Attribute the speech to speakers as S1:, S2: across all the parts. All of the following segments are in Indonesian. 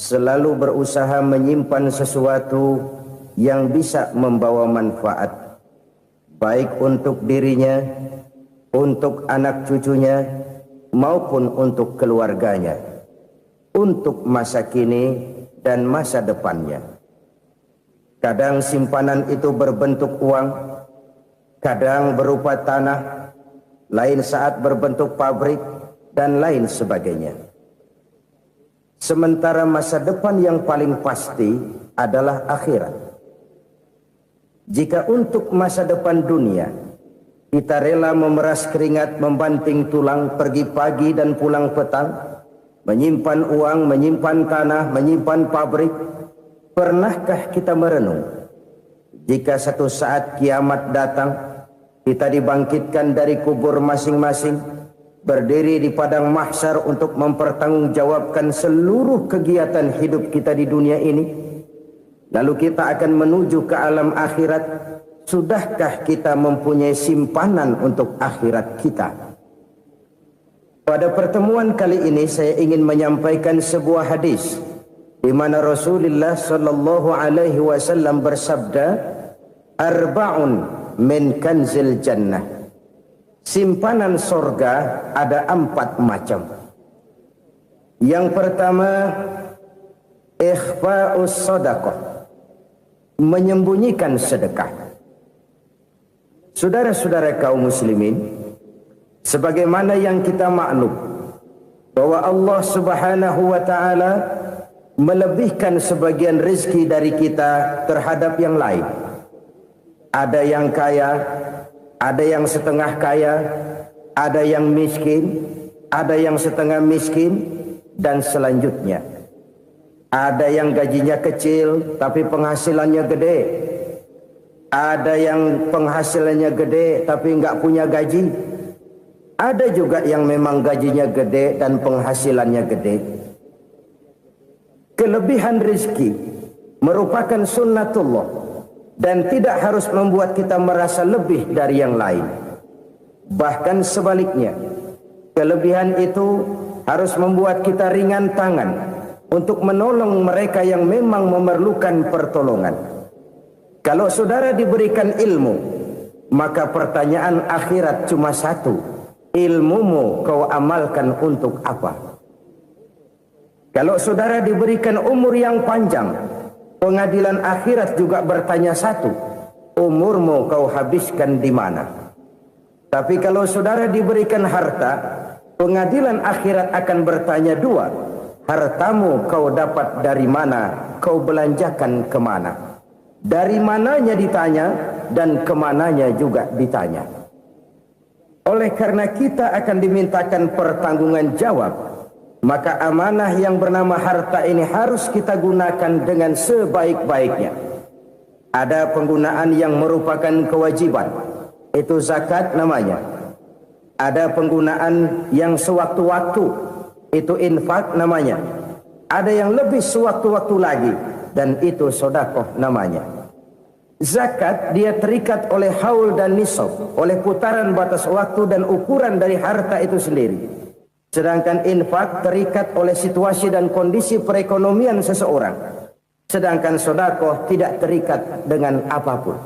S1: selalu berusaha menyimpan sesuatu yang bisa membawa manfaat, baik untuk dirinya, untuk anak cucunya, maupun untuk keluarganya, untuk masa kini dan masa depannya. Kadang simpanan itu berbentuk uang, kadang berupa tanah, lain saat berbentuk pabrik, dan lain sebagainya. Sementara masa depan yang paling pasti adalah akhirat. Jika untuk masa depan dunia kita rela memeras keringat, membanting tulang, pergi pagi dan pulang petang, menyimpan uang, menyimpan tanah, menyimpan pabrik, pernahkah kita merenung jika satu saat kiamat datang, kita dibangkitkan dari kubur masing-masing, berdiri di padang mahsyar untuk mempertanggungjawabkan seluruh kegiatan hidup kita di dunia ini, lalu kita akan menuju ke alam akhirat. Sudahkah kita mempunyai simpanan untuk akhirat kita? Pada pertemuan kali ini saya ingin menyampaikan sebuah hadis di mana Rasulullah sallallahu alaihi wasallam bersabda, arba'un min kanzil jannah. Simpanan sorga ada 4 macam. Yang pertama, ikhfa'us sadaqah, menyembunyikan sedekah. Saudara-saudara kaum muslimin, sebagaimana yang kita maklum bahwa Allah Subhanahu wa taala melebihkan sebagian rezeki dari kita terhadap yang lain. Ada yang kaya, ada yang setengah kaya, ada yang miskin, ada yang setengah miskin, dan selanjutnya. Ada yang gajinya kecil tapi penghasilannya gede. Ada yang penghasilannya gede tapi nggak punya gaji. Ada juga yang memang gajinya gede dan penghasilannya gede. Kelebihan rezeki merupakan sunnatullah dan tidak harus membuat kita merasa lebih dari yang lain. Bahkan sebaliknya, kelebihan itu harus membuat kita ringan tangan untuk menolong mereka yang memang memerlukan pertolongan. Kalau saudara diberikan ilmu, maka pertanyaan akhirat cuma satu: ilmumu kau amalkan untuk apa? Kalau saudara diberikan umur yang panjang, pengadilan akhirat juga bertanya satu: umurmu kau habiskan di mana? Tapi kalau saudara diberikan harta, pengadilan akhirat akan bertanya 2: hartamu kau dapat dari mana? Kau belanjakan kemana? Dari mananya ditanya dan kemananya juga ditanya. Oleh karena kita akan dimintakan pertanggungan jawab, maka amanah yang bernama harta ini harus kita gunakan dengan sebaik-baiknya. Ada penggunaan yang merupakan kewajiban, itu zakat namanya. Ada penggunaan yang sewaktu-waktu, itu infak namanya. Ada yang lebih sewaktu-waktu lagi, dan itu sedekah namanya. Zakat dia terikat oleh haul dan nisab, oleh putaran batas waktu dan ukuran dari harta itu sendiri. Sedangkan infak terikat oleh situasi dan kondisi perekonomian seseorang. Sedangkan sedekah tidak terikat dengan apapun.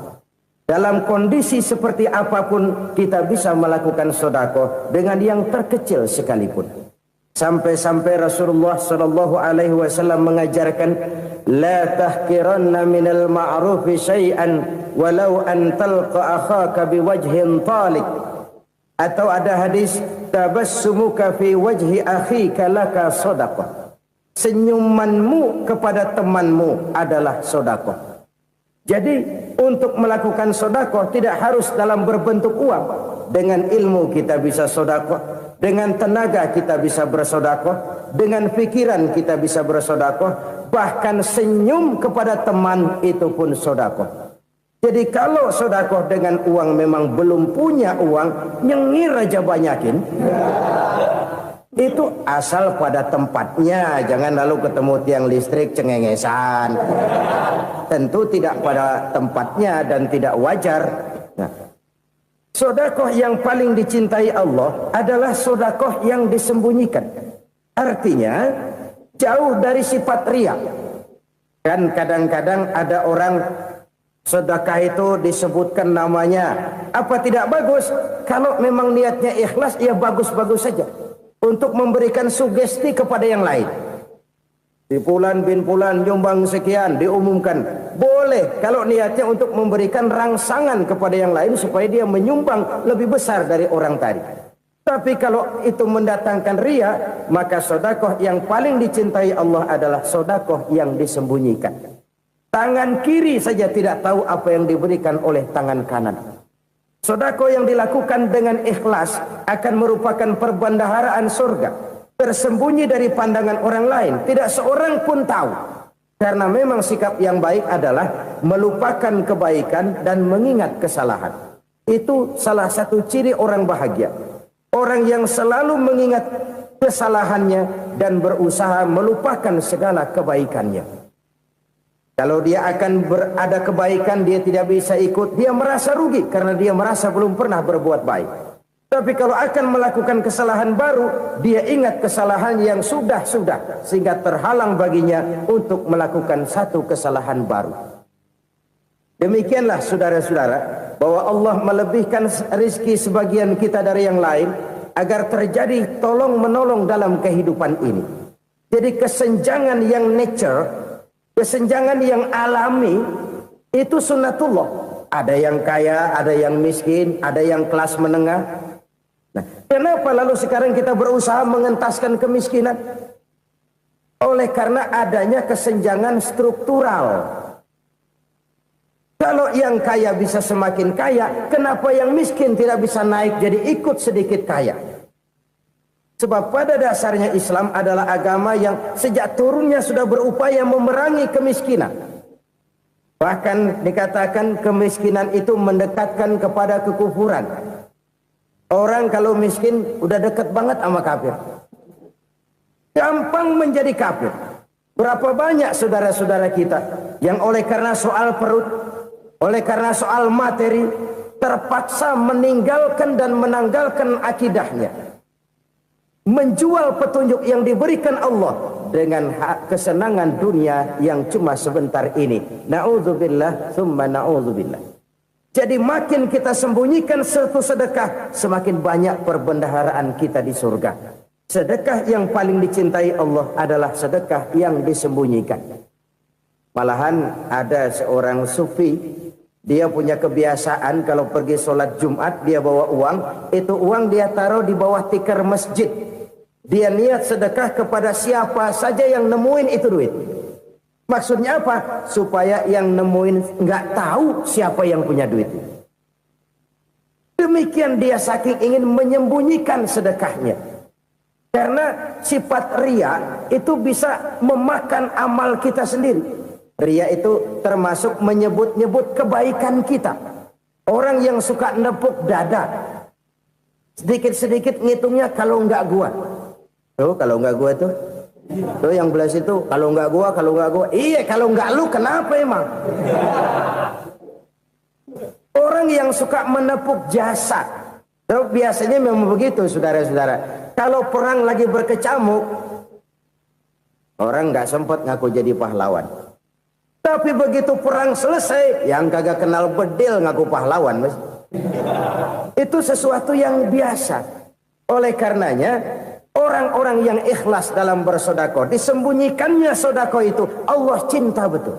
S1: Dalam kondisi seperti apapun kita bisa melakukan sedekah dengan yang terkecil sekalipun. Sampai-sampai Rasulullah sallallahu alaihi wasallam mengajarkan, la tahqiranna minal ma'rufi syai'an walau an talqa akhaka biwajhin talik. Atau ada hadis, tabassumuka fi wajhi akhika laka shadaqah. Senyumanmu kepada temanmu adalah sedekah. Jadi untuk melakukan sedekah tidak harus dalam berbentuk uang. Dengan ilmu kita bisa sedekah, dengan tenaga kita bisa bersedekah, dengan pikiran kita bisa bersedekah, bahkan senyum kepada teman itu pun sedekah. Jadi kalau sedekah dengan uang memang belum punya uang, nyengir aja banyakin. Itu asal pada tempatnya, jangan lalu ketemu tiang listrik cengengesan. Tentu tidak pada tempatnya dan tidak wajar. Nah, sedekah yang paling dicintai Allah adalah sedekah yang disembunyikan. Artinya, jauh dari sifat riya. Kan kadang-kadang ada orang sedekah itu disebutkan namanya, apa tidak bagus? Kalau memang niatnya ikhlas, ya bagus-bagus saja. Untuk memberikan sugesti kepada yang lain. Di Fulan bin Fulan nyumbang sekian, diumumkan. Boleh kalau niatnya untuk memberikan rangsangan kepada yang lain supaya dia menyumbang lebih besar dari orang tadi. Tapi kalau itu mendatangkan riya, maka sedekah yang paling dicintai Allah adalah sedekah yang disembunyikan. Tangan kiri saja tidak tahu apa yang diberikan oleh tangan kanan. Sedekah yang dilakukan dengan ikhlas akan merupakan perbendaharaan surga. Tersembunyi dari pandangan orang lain, tidak seorang pun tahu. Karena memang sikap yang baik adalah melupakan kebaikan dan mengingat kesalahan. Itu salah satu ciri orang bahagia. Orang yang selalu mengingat kesalahannya dan berusaha melupakan segala kebaikannya. Kalau dia akan berada kebaikan, dia tidak bisa ikut, dia merasa rugi karena dia merasa belum pernah berbuat baik. Tapi kalau akan melakukan kesalahan baru, dia ingat kesalahan yang sudah-sudah, sehingga terhalang baginya untuk melakukan satu kesalahan baru. Demikianlah saudara-saudara, bahwa Allah melebihkan rizki sebagian kita dari yang lain, agar terjadi tolong-menolong dalam kehidupan ini. Jadi kesenjangan yang nature, kesenjangan yang alami, itu sunnatullah. Ada yang kaya, ada yang miskin, ada yang kelas menengah. Nah, kenapa lalu sekarang kita berusaha mengentaskan kemiskinan? Oleh karena adanya kesenjangan struktural. Kalau yang kaya bisa semakin kaya, kenapa yang miskin tidak bisa naik jadi ikut sedikit kaya? Sebab pada dasarnya Islam adalah agama yang sejak turunnya sudah berupaya memerangi kemiskinan. Bahkan dikatakan kemiskinan itu mendekatkan kepada kekufuran. Orang kalau miskin udah dekat banget sama kafir. Gampang menjadi kafir. Berapa banyak saudara-saudara kita yang oleh karena soal perut, oleh karena soal materi, terpaksa meninggalkan dan menanggalkan akidahnya. Menjual petunjuk yang diberikan Allah dengan kesenangan dunia yang cuma sebentar ini. Na'udzubillah, thumma na'udzubillah. Jadi makin kita sembunyikan satu sedekah, semakin banyak perbendaharaan kita di surga. Sedekah yang paling dicintai Allah adalah sedekah yang disembunyikan. Malahan ada seorang sufi, dia punya kebiasaan kalau pergi sholat Jumat, dia bawa uang, itu uang dia taruh di bawah tikar masjid. Dia niat sedekah kepada siapa saja yang nemuin itu duit. Maksudnya apa? Supaya yang nemuin nggak tahu siapa yang punya duit. Demikian dia saking ingin menyembunyikan sedekahnya. Karena sifat riya itu bisa memakan amal kita sendiri. Riya itu termasuk menyebut-nyebut kebaikan kita. Orang yang suka nepuk dada, sedikit-sedikit ngitungnya kalau nggak gua. Tuh kalau nggak gua tuh. Tuh yang belas itu kalau nggak gua. Iya kalau nggak lu kenapa emang? Orang yang suka menepuk jasa. Tuh, biasanya memang begitu saudara-saudara. Kalau perang lagi berkecamuk, orang nggak sempat ngaku jadi pahlawan. Tapi begitu perang selesai, yang kagak kenal bedil ngaku pahlawan, mas. Itu sesuatu yang biasa. Oleh karenanya, orang-orang yang ikhlas dalam bersedekah, disembunyikannya sedekah itu, Allah cinta betul.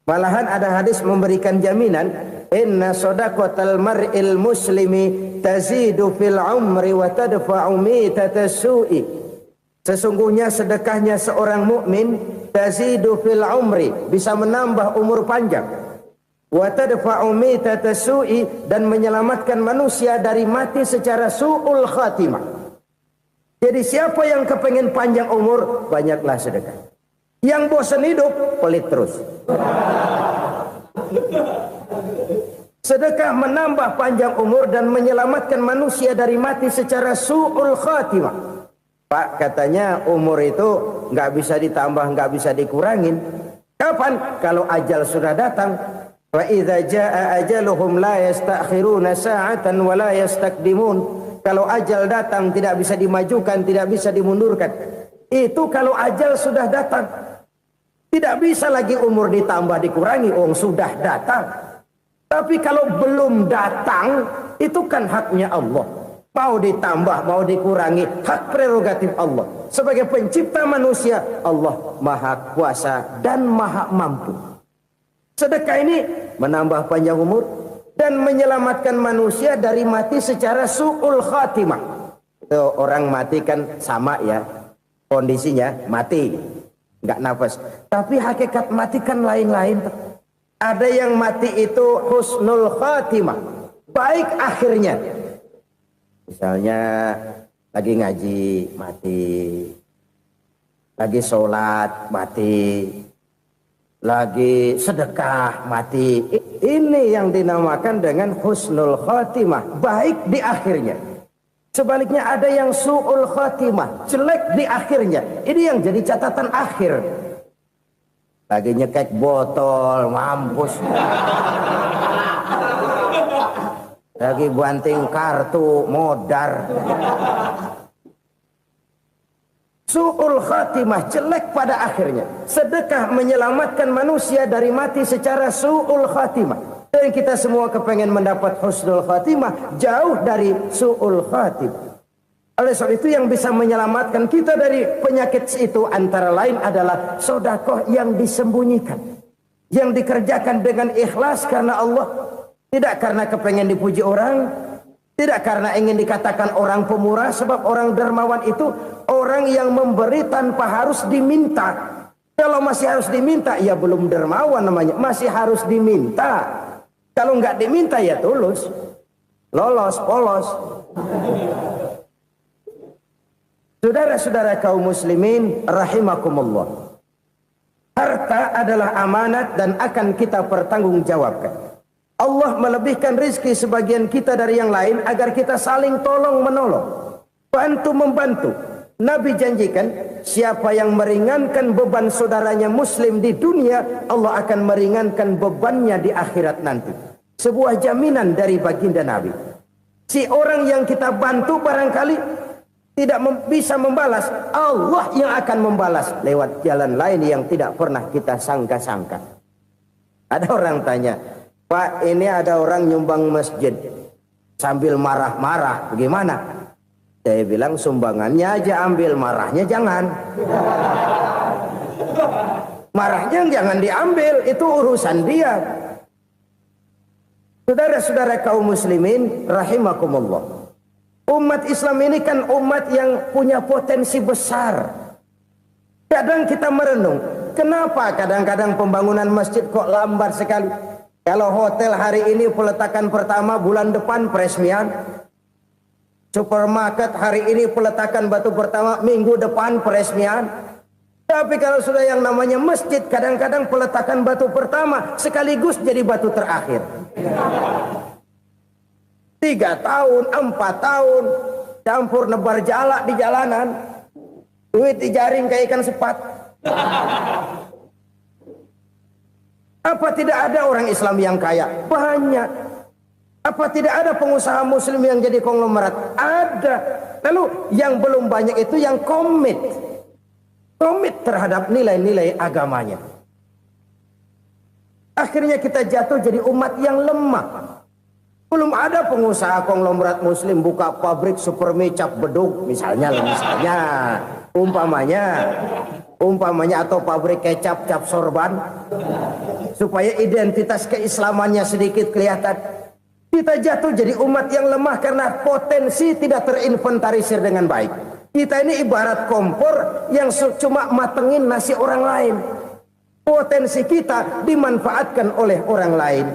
S1: Malahan ada hadis memberikan jaminan, inna sedaqatal mar'il muslimi tazidu fil umri wa tadfa'u mitatas su'i. Sesungguhnya sedekahnya seorang mukmin tazidu fil umri, bisa menambah umur panjang. Wa tadfa'u mitatas su'i, dan menyelamatkan manusia dari mati secara su'ul khatimah. Jadi siapa yang kepengen panjang umur, banyaklah sedekah. Yang bosan hidup, pelit terus. Sedekah menambah panjang umur dan menyelamatkan manusia dari mati secara su'ul khatimah. Pak, katanya umur itu nggak bisa ditambah, nggak bisa dikurangin. Kapan? Kalau ajal sudah datang. Wa idza jaa ajaluhum la yastakhiruna sa'atan wa la yastakdimun. Kalau ajal datang tidak bisa dimajukan, tidak bisa dimundurkan. Itu kalau ajal sudah datang. Tidak bisa lagi umur ditambah dikurangi, sudah datang. Tapi kalau belum datang, itu kan haknya Allah. Mau ditambah, mau dikurangi, hak prerogatif Allah. Sebagai pencipta manusia, Allah maha kuasa dan maha mampu. Sedekah ini menambah panjang umur dan menyelamatkan manusia dari mati secara su'ul khatimah. Orang mati kan sama ya, kondisinya mati, nggak nafas. Tapi hakikat mati kan lain-lain. Ada yang mati itu husnul khatimah, baik akhirnya. Misalnya lagi ngaji mati, lagi sholat mati, lagi sedekah mati. Ini yang dinamakan dengan husnul khatimah, baik di akhirnya. Sebaliknya ada yang su'ul khatimah, jelek di akhirnya. Ini yang jadi catatan akhir. Lagi nyekek botol, mampus. Lagi banting kartu, modar. Su'ul khatimah, jelek pada akhirnya. Sedekah menyelamatkan manusia dari mati secara su'ul khatimah. Dan kita semua kepengen mendapat husnul khatimah, jauh dari su'ul khatimah. Oleh sebab itu yang bisa menyelamatkan kita dari penyakit itu antara lain adalah sedekah yang disembunyikan, yang dikerjakan dengan ikhlas karena Allah, tidak karena kepengen dipuji orang, tidak karena ingin dikatakan orang pemurah. Sebab orang dermawan itu orang yang memberi tanpa harus diminta. Kalau masih harus diminta, ya belum dermawan namanya, masih harus diminta. Kalau nggak diminta ya tulus, lolos, polos. Saudara-saudara kaum muslimin rahimakumullah. Harta adalah amanat dan akan kita pertanggungjawabkan. Allah melebihkan rizki sebagian kita dari yang lain agar kita saling tolong menolong, bantu membantu. Nabi janjikan siapa yang meringankan beban saudaranya muslim di dunia, Allah akan meringankan bebannya di akhirat nanti. Sebuah jaminan dari baginda Nabi. Si orang yang kita bantu barangkali tidak bisa membalas, Allah yang akan membalas lewat jalan lain yang tidak pernah kita sangka-sangka. Ada orang tanya, Pak, ini ada orang nyumbang masjid sambil marah-marah, bagaimana? Saya bilang sumbangannya aja ambil, marahnya jangan. Marahnya jangan diambil, itu urusan dia. Saudara-saudara kaum muslimin rahimakumullah. Umat Islam ini kan umat yang punya potensi besar. Kadang kita merenung, kenapa kadang-kadang pembangunan masjid kok lambat sekali? Kalau hotel hari ini peletakan pertama, bulan depan peresmian. Supermarket hari ini peletakan batu pertama, minggu depan peresmian. Tapi kalau sudah yang namanya masjid, kadang-kadang peletakan batu pertama sekaligus jadi batu terakhir. 3 tahun, 4 tahun, campur nebar jalak di jalanan, duit dijaring kayak ikan sepat. Apa tidak ada orang Islam yang kaya? Banyak. Apa tidak ada pengusaha muslim yang jadi konglomerat? Ada. Lalu yang belum banyak itu yang komit terhadap nilai-nilai agamanya. Akhirnya kita jatuh jadi umat yang lemah. Belum ada pengusaha konglomerat muslim buka pabrik supermi cap beduk misalnya umpamanya atau pabrik kecap cap sorban supaya identitas keislamannya sedikit kelihatan. Kita jatuh jadi umat yang lemah karena potensi tidak terinventarisir dengan baik. Kita ini ibarat kompor yang cuma matengin nasi orang lain. Potensi kita dimanfaatkan oleh orang lain.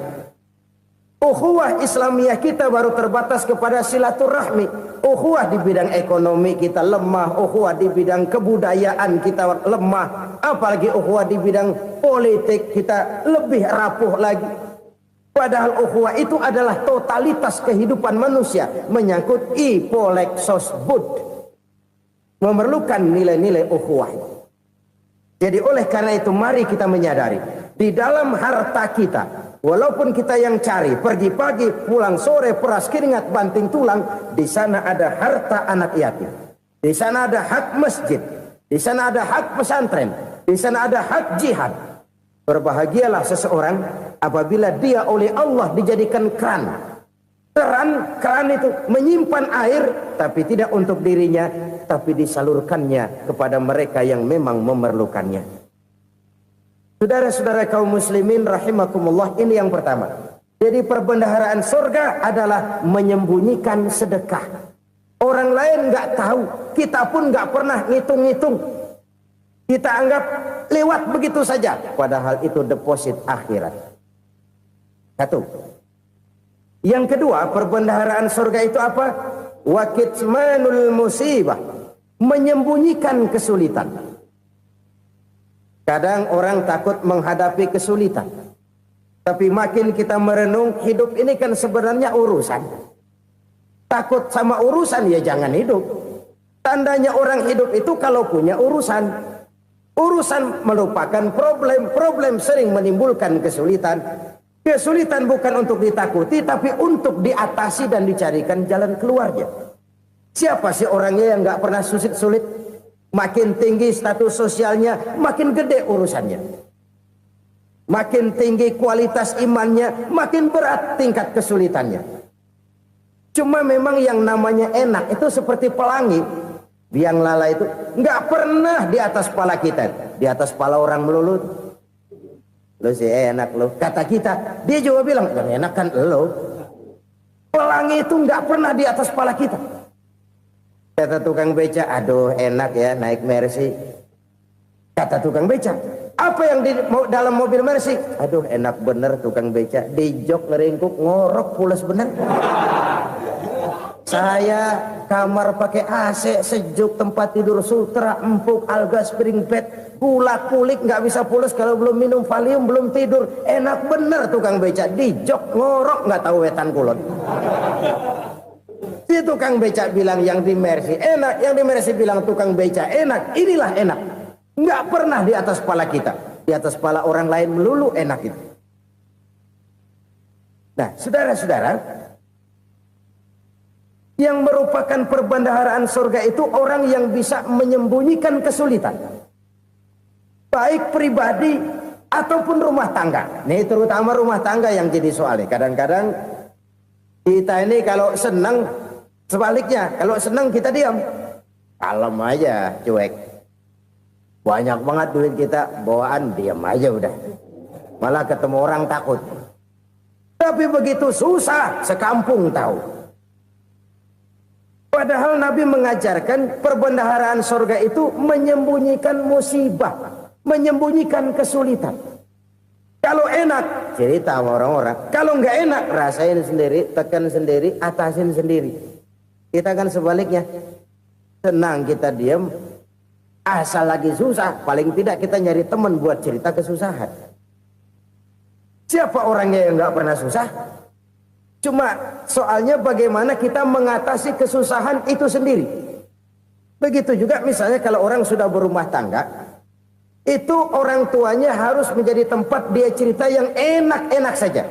S1: Ukhuwah Islamiyah kita baru terbatas kepada silaturahmi. Ukhuwah di bidang ekonomi kita lemah, ukhuwah di bidang kebudayaan kita lemah, apalagi ukhuwah di bidang politik kita lebih rapuh lagi. Padahal ukhuwah itu adalah totalitas kehidupan manusia, menyangkut ipolek sosbud, memerlukan nilai-nilai ukhuwah. Jadi oleh karena itu mari kita menyadari di dalam harta kita, walaupun kita yang cari, pergi pagi, pulang sore, peras keringat, banting tulang, di sana ada harta anak yatim. Di sana ada hak masjid. Di sana ada hak pesantren, di sana ada hak jihad. Berbahagialah seseorang apabila dia oleh Allah dijadikan keran. Keran itu menyimpan air, tapi tidak untuk dirinya, tapi disalurkannya kepada mereka yang memang memerlukannya. Saudara-saudara kaum muslimin rahimakumullah, ini yang pertama. Jadi perbendaharaan surga adalah menyembunyikan sedekah. Orang lain nggak tahu, kita pun nggak pernah ngitung-ngitung. Kita anggap lewat begitu saja, padahal itu deposit akhirat. Satu. Yang kedua, perbendaharaan surga itu apa? Wa kitmanul musibah, menyembunyikan kesulitan. Kadang orang takut menghadapi kesulitan, tapi makin kita merenung, hidup ini kan sebenarnya urusan. Takut sama urusan, ya jangan hidup. Tandanya orang hidup itu kalau punya urusan. Urusan melupakan problem. Problem sering menimbulkan kesulitan. Kesulitan bukan untuk ditakuti, tapi untuk diatasi dan dicarikan jalan keluarnya. Siapa sih orangnya yang nggak pernah sulit-sulit? Makin tinggi status sosialnya, makin gede urusannya. Makin tinggi kualitas imannya, makin berat tingkat kesulitannya. Cuma memang yang namanya enak itu seperti pelangi. Biang lala itu nggak pernah di atas kepala kita, di atas kepala orang melulu. Lo sih enak lo, kata kita. Dia juga bilang yang enak kan lo. Pelangi itu nggak pernah di atas kepala kita. Kata tukang beca, aduh enak ya naik Mercy. Kata tukang beca, apa yang di dalam mobil Mercy? Aduh enak bener tukang beca, di jok ngeringkuk ngorok pulas bener. Saya kamar pakai AC sejuk, tempat tidur sutra empuk, alga spring bed, gula kulik nggak bisa pulas kalau belum minum Valium, belum tidur. Enak bener tukang beca, di jok ngorok nggak tahu wetan kulon. Si tukang beca bilang yang di Mercy enak, yang di Mercy bilang tukang beca enak. Inilah enak, nggak pernah di atas kepala kita, di atas kepala orang lain melulu enak itu. Nah, saudara-saudara, yang merupakan perbendaharaan surga itu orang yang bisa menyembunyikan kesulitan, baik pribadi ataupun rumah tangga. Nih terutama rumah tangga yang jadi soalnya. Kadang-kadang kita ini kalau senang, sebaliknya kalau senang kita diam, kalem aja, cuek. Banyak banget duit kita bawaan, diam aja udah. Malah ketemu orang takut. Tapi begitu susah, sekampung tahu. Padahal Nabi mengajarkan perbendaharaan surga itu menyembunyikan musibah, menyembunyikan kesulitan. Kalau enak, cerita sama orang-orang. Kalau nggak enak, rasain sendiri, tekan sendiri, atasin sendiri. Kita kan sebaliknya. Senang kita diam, asal lagi susah, paling tidak kita nyari teman buat cerita kesusahan. Siapa orangnya yang nggak pernah susah? Cuma soalnya bagaimana kita mengatasi kesusahan itu sendiri. Begitu juga misalnya kalau orang sudah berumah tangga, itu orang tuanya harus menjadi tempat dia cerita yang enak-enak saja.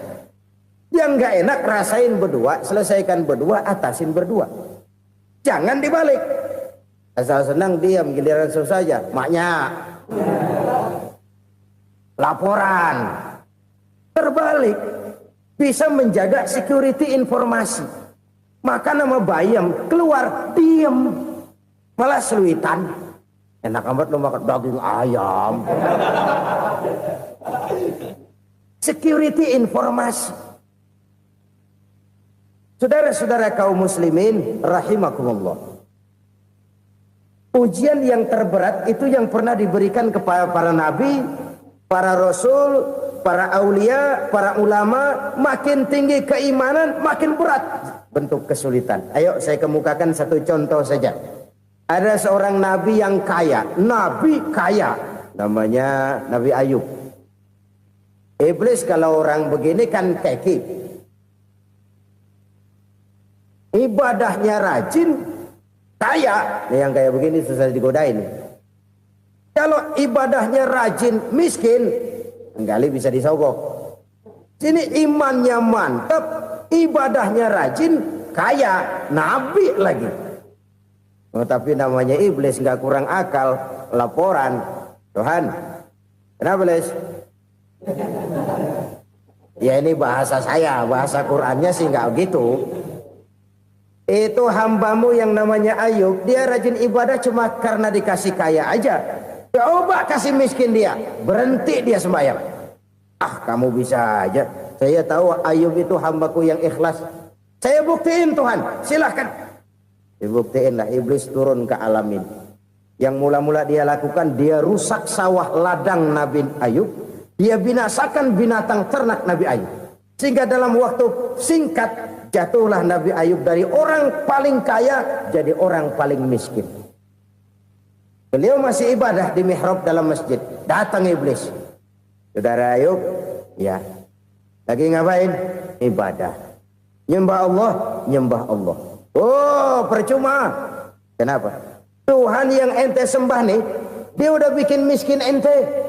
S1: Yang nggak enak rasain berdua, selesaikan berdua, atasin berdua. Jangan dibalik. Asal senang diam, giliran susah saja. Maknya laporan. Terbalik. Bisa menjaga security informasi. Maka nama bayam keluar diem, malah seluitan. Enak amat lo makan daging ayam. Security informasi. Saudara-saudara kaum muslimin rahimakumullah. Ujian yang terberat itu yang pernah diberikan kepada para nabi, para rasul, para aulia, para ulama. Makin tinggi keimanan, makin berat bentuk kesulitan. Ayo saya kemukakan satu contoh saja. Ada seorang nabi yang kaya, nabi kaya, namanya Nabi Ayub. Iblis kalau orang begini kan keki, ibadahnya rajin, kaya. Nih yang kayak begini susah digodain. Kalau ibadahnya rajin, miskin, kali bisa disogok. Sini imannya mantap, ibadahnya rajin, kaya, nabi lagi. Oh, tapi namanya iblis nggak kurang akal. laporan. Tuhan, kenapa Les? Ya ini bahasa saya, bahasa Qur'annya sih nggak gitu. Itu hambamu yang namanya Ayub, dia rajin ibadah cuma karena dikasih kaya aja. Coba kasih miskin dia, berhenti dia sembahyang. Ah, kamu bisa aja. Saya tahu Ayub itu hambaku yang ikhlas. Saya buktiin Tuhan, silahkan. Dibuktiin lah, iblis turun ke alam ini. Yang mula-mula dia lakukan, dia rusak sawah ladang Nabi Ayub. Dia binasakan binatang ternak Nabi Ayub. Sehingga dalam waktu singkat, jatuhlah Nabi Ayub dari orang paling kaya jadi orang paling miskin. Beliau masih ibadah di mihrab dalam masjid. Datang iblis. Saudara Ayub, ya, lagi ngapain? Ibadah. Nyembah Allah, nyembah Allah. Oh, percuma. Kenapa? Tuhan yang ente sembah nih, dia udah bikin miskin ente.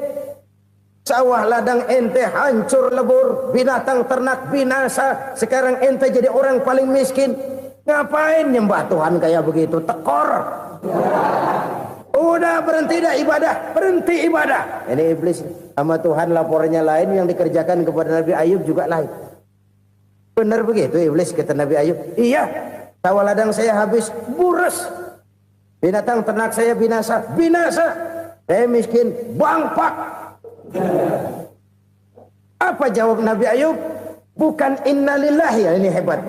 S1: Sawah ladang ente hancur lebur, binatang ternak binasa. Sekarang ente jadi orang paling miskin. Ngapain nyembah Tuhan kayak begitu? Tekor. Udah berhenti dah ibadah, berhenti ibadah. Ini iblis sama Tuhan laporannya lain, yang dikerjakan kepada Nabi Ayub juga lain. Benar begitu iblis, kata Nabi Ayub. Iya, sawah ladang saya habis, buras. Binatang ternak saya binasa, binasa. Saya miskin, bangpak. Apa jawab Nabi Ayub? Bukan innalillahi, ya, ini hebat.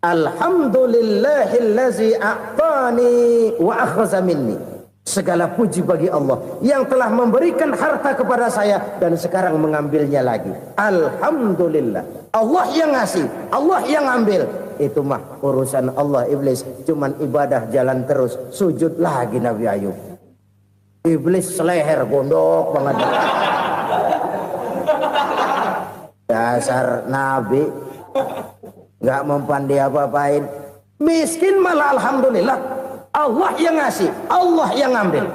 S1: Alhamdulillahillazi a'tani wa akhza minni. Segala puji bagi Allah yang telah memberikan harta kepada saya dan sekarang mengambilnya lagi. Alhamdulillah. Allah yang ngasih, Allah yang ambil. Itu mah urusan Allah. Iblis cuman ibadah jalan terus, sujud lagi Nabi Ayub. Iblis seleher gondok banget. Dasar Nabi nggak mempan dia apa-apain. Miskin malah alhamdulillah. Allah yang ngasih, Allah yang ambil.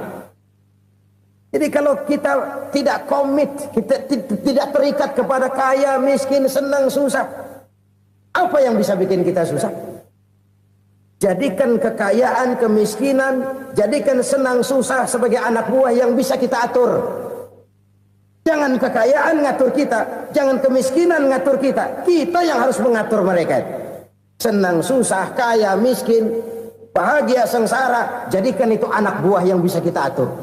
S1: Jadi kalau kita tidak komit, kita tidak terikat kepada kaya, miskin, senang, susah, apa yang bisa bikin kita susah? Jadikan kekayaan, kemiskinan, jadikan senang, susah sebagai anak buah yang bisa kita atur. Jangan kekayaan ngatur kita, jangan kemiskinan ngatur kita. Kita yang harus mengatur mereka. Senang, susah, kaya, miskin, bahagia, sengsara, jadikan itu anak buah yang bisa kita atur.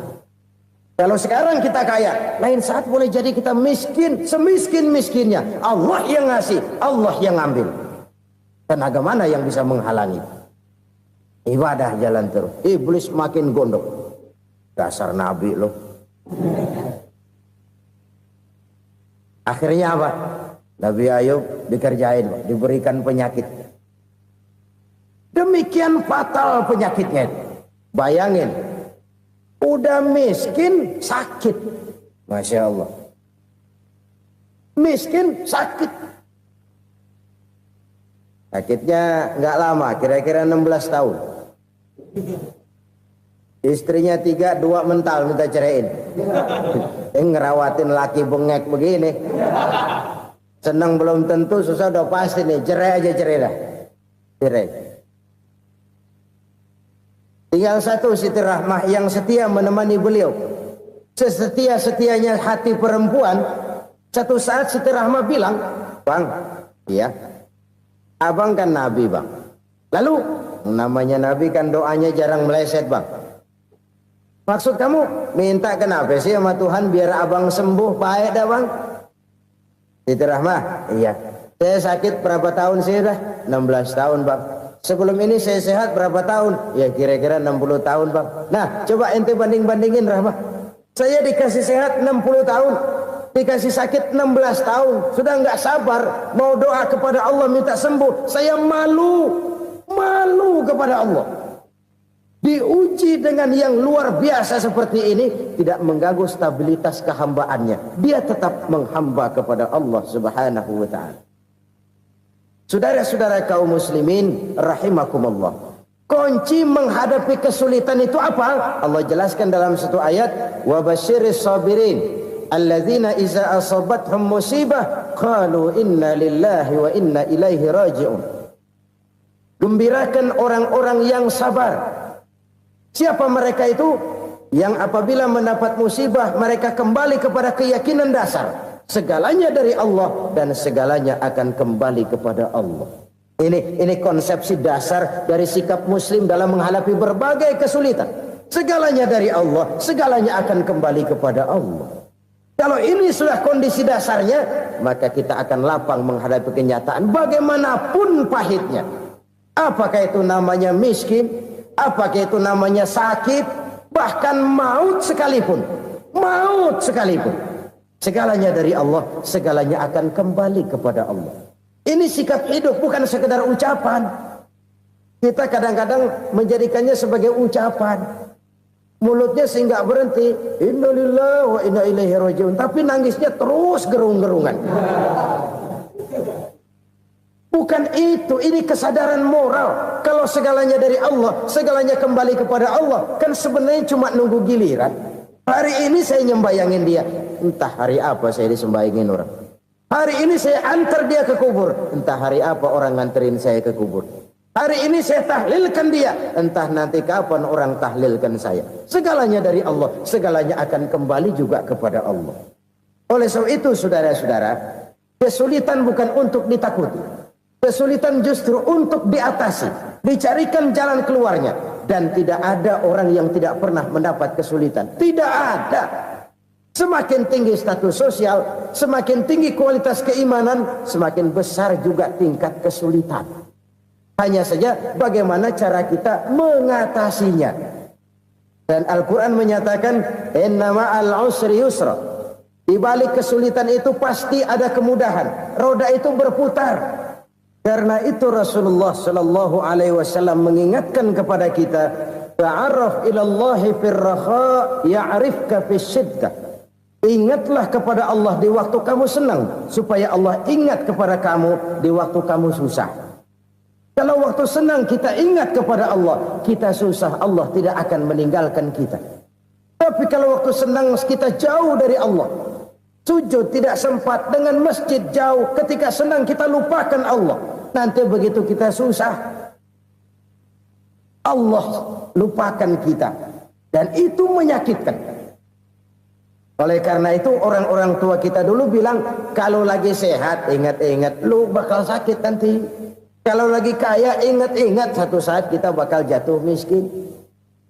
S1: Kalau sekarang kita kaya, lain saat boleh jadi kita miskin, semiskin-miskinnya. Allah yang ngasih, Allah yang ambil. Tenaga mana yang bisa menghalangi? Ibadah jalan terus. Iblis makin gondok. Dasar Nabi loh. Akhirnya apa? Nabi Ayub dikerjain, diberikan penyakit. Demikian fatal penyakitnya. Bayangin, udah miskin sakit. Masya Allah. Miskin sakit. Sakitnya nggak lama, kira-kira 16 tahun. Istrinya 3, 2 mental minta ceraiin. Ngerawatin laki bengek begini. Senang belum tentu, susah udah pasti nih. Cerai aja, cerai dah. Cerai. Tinggal satu Siti Rahmah yang setia menemani beliau. Sesetia-setianya hati perempuan. Satu saat Siti Rahmah bilang, "Bang, iya, abang kan Nabi, Bang. Lalu, namanya Nabi kan doanya jarang meleset, Bang. Maksud kamu minta kenapa sih sama Tuhan biar abang sembuh baik dah, Bang?" Siti Rahmah, iya. Saya sakit berapa tahun sih dah? 16 tahun, Bang. Sebelum ini saya sehat berapa tahun? Ya kira-kira 60 tahun, Bang. Nah, coba ente banding-bandingin, Rahmah. Saya dikasih sehat 60 tahun, dikasih sakit 16 tahun. Sudah nggak sabar mau doa kepada Allah minta sembuh. Saya malu kepada Allah. Diuji dengan yang luar biasa seperti ini, tidak mengganggu stabilitas kehambaannya. Dia tetap menghamba kepada Allah Subhanahu wa ta'ala. Saudara-saudara kaum muslimin rahimakumullah. Kunci menghadapi kesulitan itu apa? Allah jelaskan dalam satu ayat, wa basyiris sabirin alladzina iza asabathum musibah qalu inna lillahi wa inna ilaihi raji'un. Gembirakan orang-orang yang sabar. Siapa mereka itu? yang apabila mendapat musibah mereka kembali kepada keyakinan dasar segalanya dari Allah dan segalanya akan kembali kepada Allah. Ini konsepsi dasar dari sikap muslim dalam menghadapi berbagai kesulitan. Segalanya dari Allah, segalanya akan kembali kepada Allah. Kalau ini sudah kondisi dasarnya, maka kita akan lapang menghadapi kenyataan bagaimanapun pahitnya. Apakah itu namanya miskin, apakah itu namanya sakit, bahkan maut sekalipun. Maut sekalipun. Segalanya dari Allah, segalanya akan kembali kepada Allah. Ini sikap hidup, bukan sekedar ucapan. Kita kadang-kadang menjadikannya sebagai ucapan. Mulutnya sehingga berhenti, innalillahi wa inna ilaihi rajiun, tapi nangisnya terus gerung-gerungan. Bukan itu, ini kesadaran moral. Kalau segalanya dari Allah, segalanya kembali kepada Allah, kan sebenarnya cuma nunggu giliran. Hari ini saya nyembayangin dia, entah hari apa saya disembayangin orang. Hari ini saya antar dia ke kubur, entah hari apa orang nganterin saya ke kubur. Hari ini saya tahlilkan dia, entah nanti kapan orang tahlilkan saya. Segalanya dari Allah, segalanya akan kembali juga kepada Allah. Oleh sebab itu saudara-saudara, kesulitan bukan untuk ditakuti. Kesulitan justru untuk diatasi, dicarikan jalan keluarnya. Dan tidak ada orang yang tidak pernah mendapat kesulitan. Tidak ada. Semakin tinggi status sosial, semakin tinggi kualitas keimanan, semakin besar juga tingkat kesulitan. Hanya saja bagaimana cara kita mengatasinya. Dan Al-Quran menyatakan, inna ma'al usri yusra. Di balik kesulitan itu pasti ada kemudahan. Roda itu berputar. Karena itu Rasulullah Sallallahu Alaihi Wasallam mengingatkan kepada kita, ta'arraf ilallahi firraha ya'rifka fisyiddah. Ingatlah kepada Allah di waktu kamu senang, supaya Allah ingat kepada kamu di waktu kamu susah. Kalau waktu senang kita ingat kepada Allah, kita susah, Allah tidak akan meninggalkan kita. Tapi kalau waktu senang kita jauh dari Allah, sujud tidak sempat, dengan masjid jauh, ketika senang kita lupakan Allah. Nanti begitu kita susah, Allah lupakan kita. Dan itu menyakitkan. Oleh karena itu orang-orang tua kita dulu bilang, kalau lagi sehat ingat-ingat lu bakal sakit nanti. Kalau lagi kaya ingat-ingat satu saat kita bakal jatuh miskin.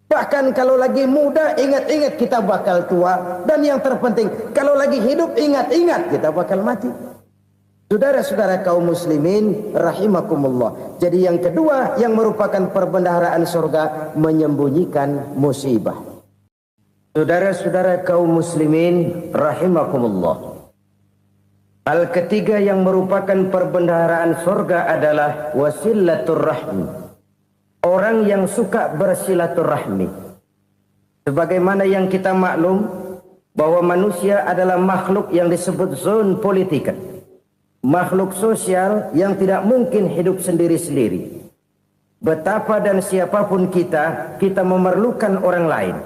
S1: Bahkan kalau lagi muda ingat-ingat kita bakal tua. Dan yang terpenting kalau lagi hidup ingat-ingat kita bakal mati. Saudara-saudara kaum muslimin rahimakumullah. Jadi yang kedua yang merupakan perbendaharaan surga, menyembunyikan musibah. Saudara-saudara kaum muslimin rahimakumullah. Hal ketiga yang merupakan perbendaharaan surga adalah wasilatur rahmi. Orang yang suka bersilaturahmi. Sebagaimana yang kita maklum bahwa manusia adalah makhluk yang disebut zon politika. Makhluk sosial yang tidak mungkin hidup sendiri-sendiri. Betapa dan siapapun kita memerlukan orang lain.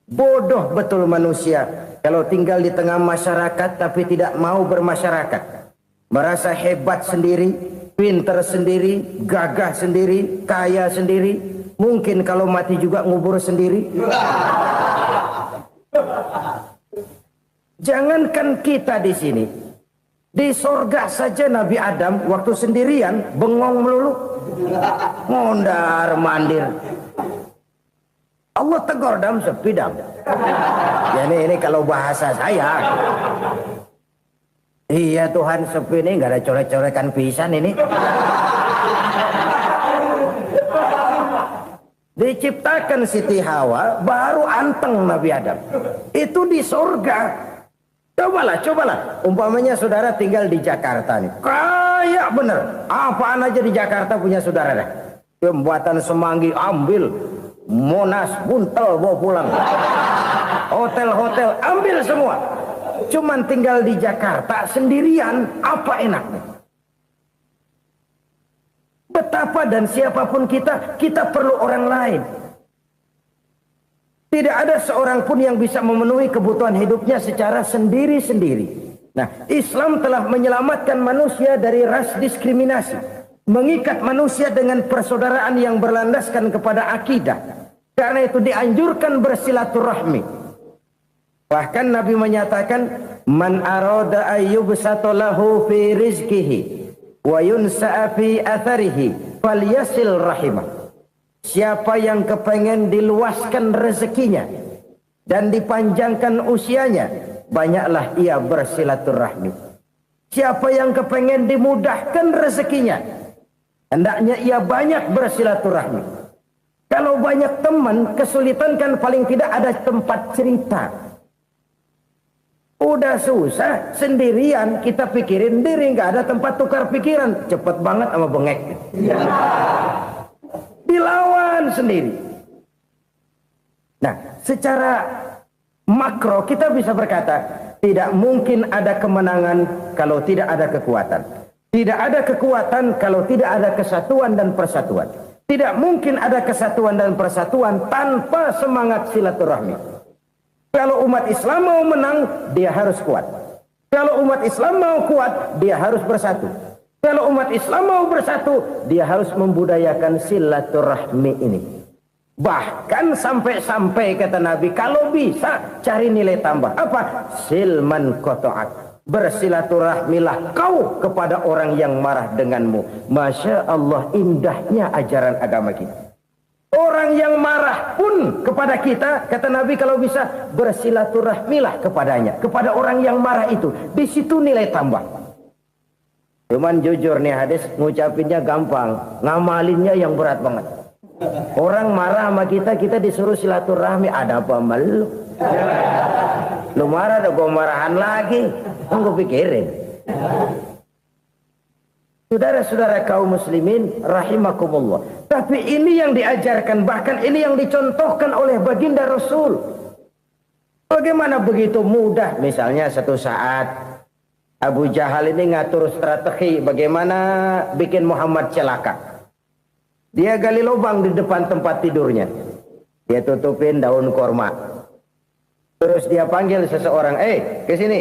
S1: Bodoh betul manusia kalau tinggal di tengah masyarakat tapi tidak mau bermasyarakat. Merasa hebat sendiri, pintar sendiri, gagah sendiri, kaya sendiri. Mungkin kalau mati juga ngubur sendiri. Jangankan kita di sini, di sorga saja Nabi Adam waktu sendirian bengong melulu, mondar mandir. Allah tegur dam sepi dam. Ya ini kalau bahasa saya. Iya Tuhan sepi ini nggak ada coret-coretan pisan ini. Diciptakan Siti Hawa baru anteng Nabi Adam. Itu di surga. Cobalah. Umpamanya saudara tinggal di Jakarta nih. Kayak bener. Apaan aja di Jakarta punya saudara dah. Jembatan Semanggi ambil. Monas, Buntel bawa pulang. Hotel-hotel ambil semua. Cuman tinggal di Jakarta sendirian, apa enaknya? Betapa dan siapapun kita perlu orang lain. Tidak ada seorang pun yang bisa memenuhi kebutuhan hidupnya secara sendiri-sendiri. Nah, Islam telah menyelamatkan manusia dari ras diskriminasi. Mengikat manusia dengan persaudaraan yang berlandaskan kepada akidah. Karena itu dianjurkan bersilaturahmi. Bahkan Nabi menyatakan, man arada ayyubsata lahu fi rizqihi wa yunsa'a fi atharihi falyasil rahimah. Siapa yang kepengen diluaskan rezekinya dan dipanjangkan usianya, banyaklah ia bersilaturahmi. Siapa yang kepengen dimudahkan rezekinya, hendaknya ia banyak bersilaturahmi. Kalau banyak teman, kesulitan kan paling tidak ada tempat cerita. Udah susah, sendirian kita pikirin diri, nggak ada tempat tukar pikiran. Cepet banget sama bengek. Dilawan sendiri. Nah, secara makro kita bisa berkata, tidak mungkin ada kemenangan kalau tidak ada kekuatan. Tidak ada kekuatan kalau tidak ada kesatuan dan persatuan. Tidak mungkin ada kesatuan dan persatuan tanpa semangat silaturahmi. Kalau umat Islam mau menang, dia harus kuat. Kalau umat Islam mau kuat, dia harus bersatu. Kalau umat Islam mau bersatu, dia harus membudayakan silaturahmi ini. Bahkan sampai-sampai kata Nabi, kalau bisa cari nilai tambah. Apa? Silman qata'ak. Bersilaturahmilah kau kepada orang yang marah denganmu. Masya Allah, indahnya ajaran agama kita. Orang yang marah pun kepada kita, kata Nabi, kalau bisa bersilaturahmilah kepadanya, kepada orang yang marah itu. Di situ nilai tambah. Cuman jujur nih hadis, ngucapinnya gampang, ngamalinnya yang berat banget. Orang marah sama kita, kita disuruh silaturahmi. Ada apa malu? Lu marah, ada gua marahan lagi. Gue pikirin. Saudara-saudara kaum muslimin rahimakumullah. Tapi ini yang diajarkan, bahkan ini yang dicontohkan oleh baginda Rasul. Bagaimana begitu mudah? Misalnya satu saat Abu Jahal ini ngatur strategi bagaimana bikin Muhammad celaka. Dia gali lubang di depan tempat tidurnya. Dia tutupin daun korma. Terus dia panggil seseorang, ke sini.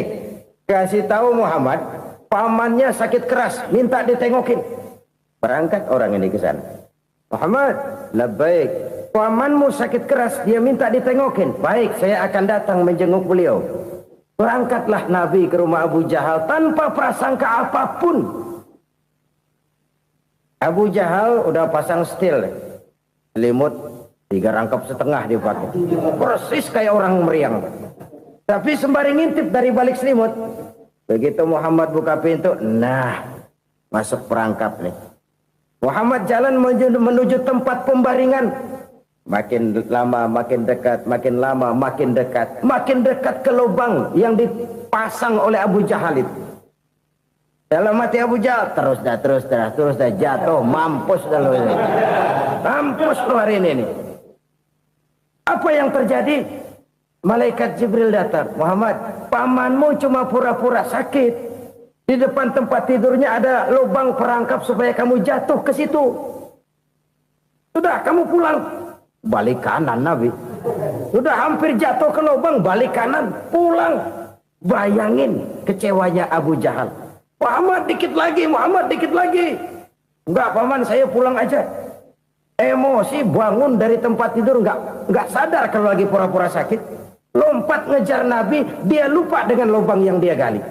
S1: Kasih tahu Muhammad, pamannya sakit keras, minta ditengokin. Berangkat orang ini ke sana. Muhammad, labbaik. Pamanmu sakit keras, dia minta ditengokin. Baik, saya akan datang menjenguk beliau. Berangkatlah Nabi ke rumah Abu Jahal tanpa prasangka apapun. Abu Jahal udah pasang stil, selimut 3 rangkap setengah dipakai, persis kayak orang meriang. Tapi sembari ngintip dari balik selimut, begitu Muhammad buka pintu, nah masuk perangkap nih. Muhammad jalan menuju tempat pembaringan. Makin lama makin dekat, makin lama makin dekat, makin dekat ke lubang yang dipasang oleh Abu Jahal itu. Dalam hati Abu Jahal, terus dah jatuh, mampus dah lu ini. Mampus lu hari ini nih. Apa yang terjadi? Malaikat Jibril datang. Muhammad, pamanmu cuma pura-pura sakit. Di depan tempat tidurnya ada lubang perangkap supaya kamu jatuh ke situ. Sudah, kamu pulang. Balik kanan Nabi. Sudah hampir jatuh ke lubang, balik kanan, pulang. Bayangin kecewanya Abu Jahal. Muhammad dikit lagi, Muhammad dikit lagi. Enggak paman, saya pulang aja. Emosi bangun dari tempat tidur, enggak sadar kalau lagi pura-pura sakit. Lompat ngejar Nabi, dia lupa dengan lubang yang dia gali.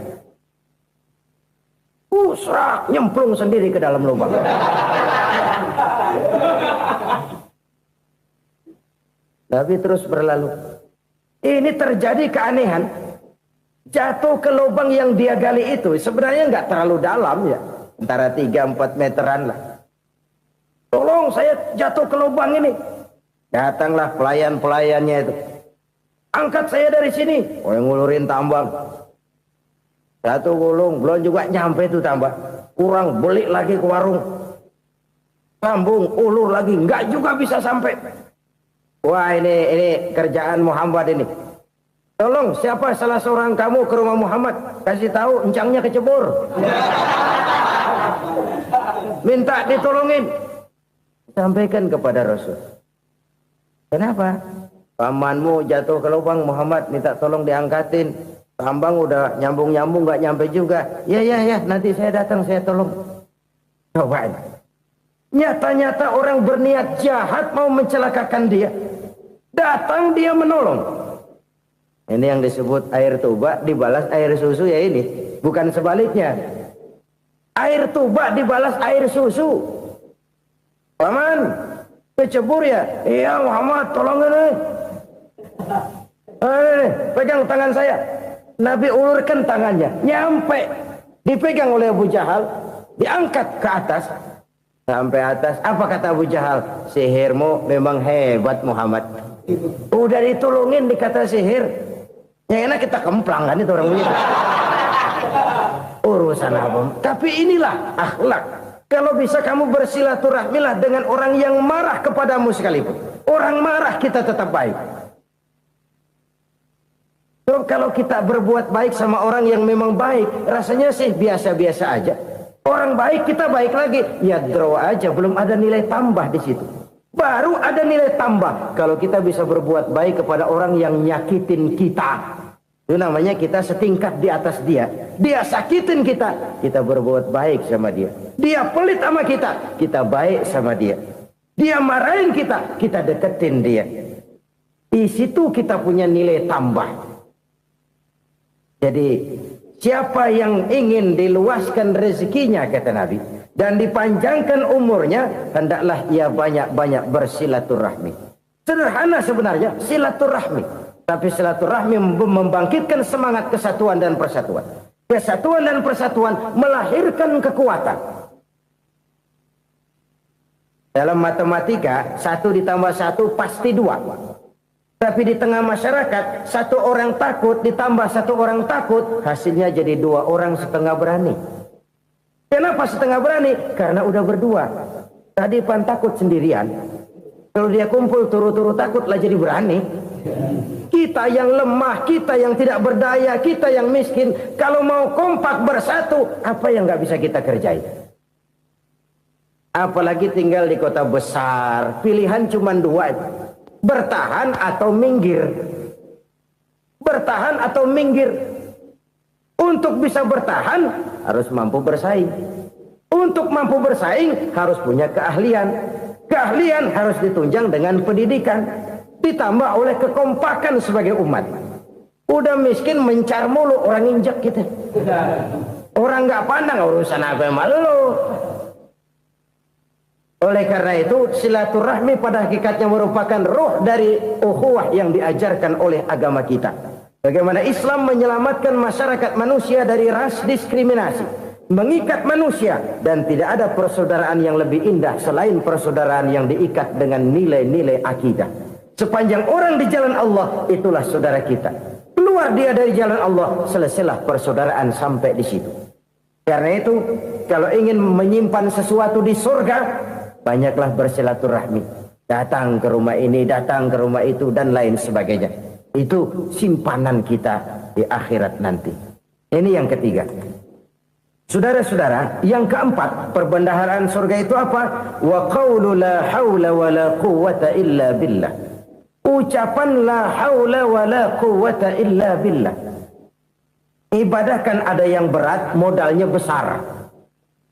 S1: Serak, nyemplung sendiri ke dalam lubang. Nabi terus berlalu. Ini terjadi keanehan. Jatuh ke lubang yang dia gali itu sebenarnya nggak terlalu dalam ya, antara 3-4 meteran lah. Tolong saya jatuh ke lubang ini. Datanglah pelayan-pelayannya itu. Angkat saya dari sini. Oh, yang ngulurin tambang. Satu gulung, belum juga nyampe itu tambang. Kurang, beli lagi ke warung. Sambung, ulur lagi, nggak juga bisa sampai. Wah, ini kerjaan Muhammad ini. Tolong, siapa salah seorang kamu ke rumah Muhammad, kasih tahu encangnya kecebur. Minta ditolongin. Sampaikan kepada Rasul. Kenapa? Pamanmu jatuh ke lubang, Muhammad minta tolong diangkatin. Tambang udah nyambung-nyambung nggak nyampe juga. Ya, nanti saya datang, saya tolong. Cobain. Nyata-nyata orang berniat jahat mau mencelakakan dia. Datang dia menolong. Ini yang disebut air tuba dibalas air susu ya ini. Bukan sebaliknya. Air tuba dibalas air susu. Paman, kecebur ya? Iya Muhammad, tolong ini. Pegang tangan saya. Nabi ulurkan tangannya. Nyampe. Dipegang oleh Abu Jahal. Diangkat ke atas. Sampai atas. Apa kata Abu Jahal? Sihirmu memang hebat Muhammad. Udah ditolongin dikata sihir. Yang enak kita kemplang kan itu orang begitu. Urusan apa? Tapi inilah akhlak. Kalau bisa kamu bersilaturahmilah dengan orang yang marah kepadamu sekalipun. Orang marah kita tetap baik. So, kalau kita berbuat baik sama orang yang memang baik, rasanya sih biasa-biasa aja. Orang baik kita baik lagi, ya draw aja, belum ada nilai tambah di situ. Baru ada nilai tambah kalau kita bisa berbuat baik kepada orang yang nyakitin kita. Itu namanya kita setingkat di atas dia. Dia sakitin kita, kita berbuat baik sama dia. Dia pelit sama kita, kita baik sama dia. Dia marahin kita, kita deketin dia. Di situ kita punya nilai tambah. Jadi siapa yang ingin diluaskan rezekinya kata Nabi dan dipanjangkan umurnya, hendaklah ia banyak-banyak bersilaturahmi. Sederhana sebenarnya silaturahmi. Tapi silaturahmi membangkitkan semangat kesatuan dan persatuan. Kesatuan dan persatuan melahirkan kekuatan. Dalam matematika, 1 ditambah 1 pasti 2. Tapi di tengah masyarakat, 1 orang takut ditambah 1 orang takut, hasilnya jadi 2 orang setengah berani. Kenapa setengah berani? Karena udah berdua. Tadi pan takut sendirian. Kalau dia kumpul turu-turu takutlah jadi berani. Kita yang lemah, kita yang tidak berdaya, kita yang miskin, kalau mau kompak bersatu, apa yang nggak bisa kita kerjain? Apalagi tinggal di kota besar, pilihan cuma 2, bertahan atau minggir. Bertahan atau minggir. Untuk bisa bertahan harus mampu bersaing. Untuk mampu bersaing harus punya keahlian. Keahlian harus ditunjang dengan pendidikan. Ditambah oleh kekompakan sebagai umat. Udah miskin mencar mulu, orang injak kita. Orang nggak pandang urusan apa yang malu. Oleh karena itu silaturahmi pada hakikatnya merupakan roh dari ukhuwah yang diajarkan oleh agama kita. Bagaimana Islam menyelamatkan masyarakat manusia dari ras diskriminasi, mengikat manusia, dan tidak ada persaudaraan yang lebih indah selain persaudaraan yang diikat dengan nilai-nilai akidah. Sepanjang orang di jalan Allah, itulah saudara kita. Keluar dia dari jalan Allah, selesailah persaudaraan sampai di situ. Karena itu, kalau ingin menyimpan sesuatu di surga, banyaklah bersilaturahmi. Datang ke rumah ini, datang ke rumah itu, dan lain sebagainya. Itu simpanan kita di akhirat nanti. Ini yang ketiga. Saudara-saudara, yang keempat, perbendaharaan surga itu apa? Wa qawlu la hawla wa la quwwata illa billah. Ucapan la haula wa la quwwata illa billah. Ibadah kan ada yang berat, modalnya besar.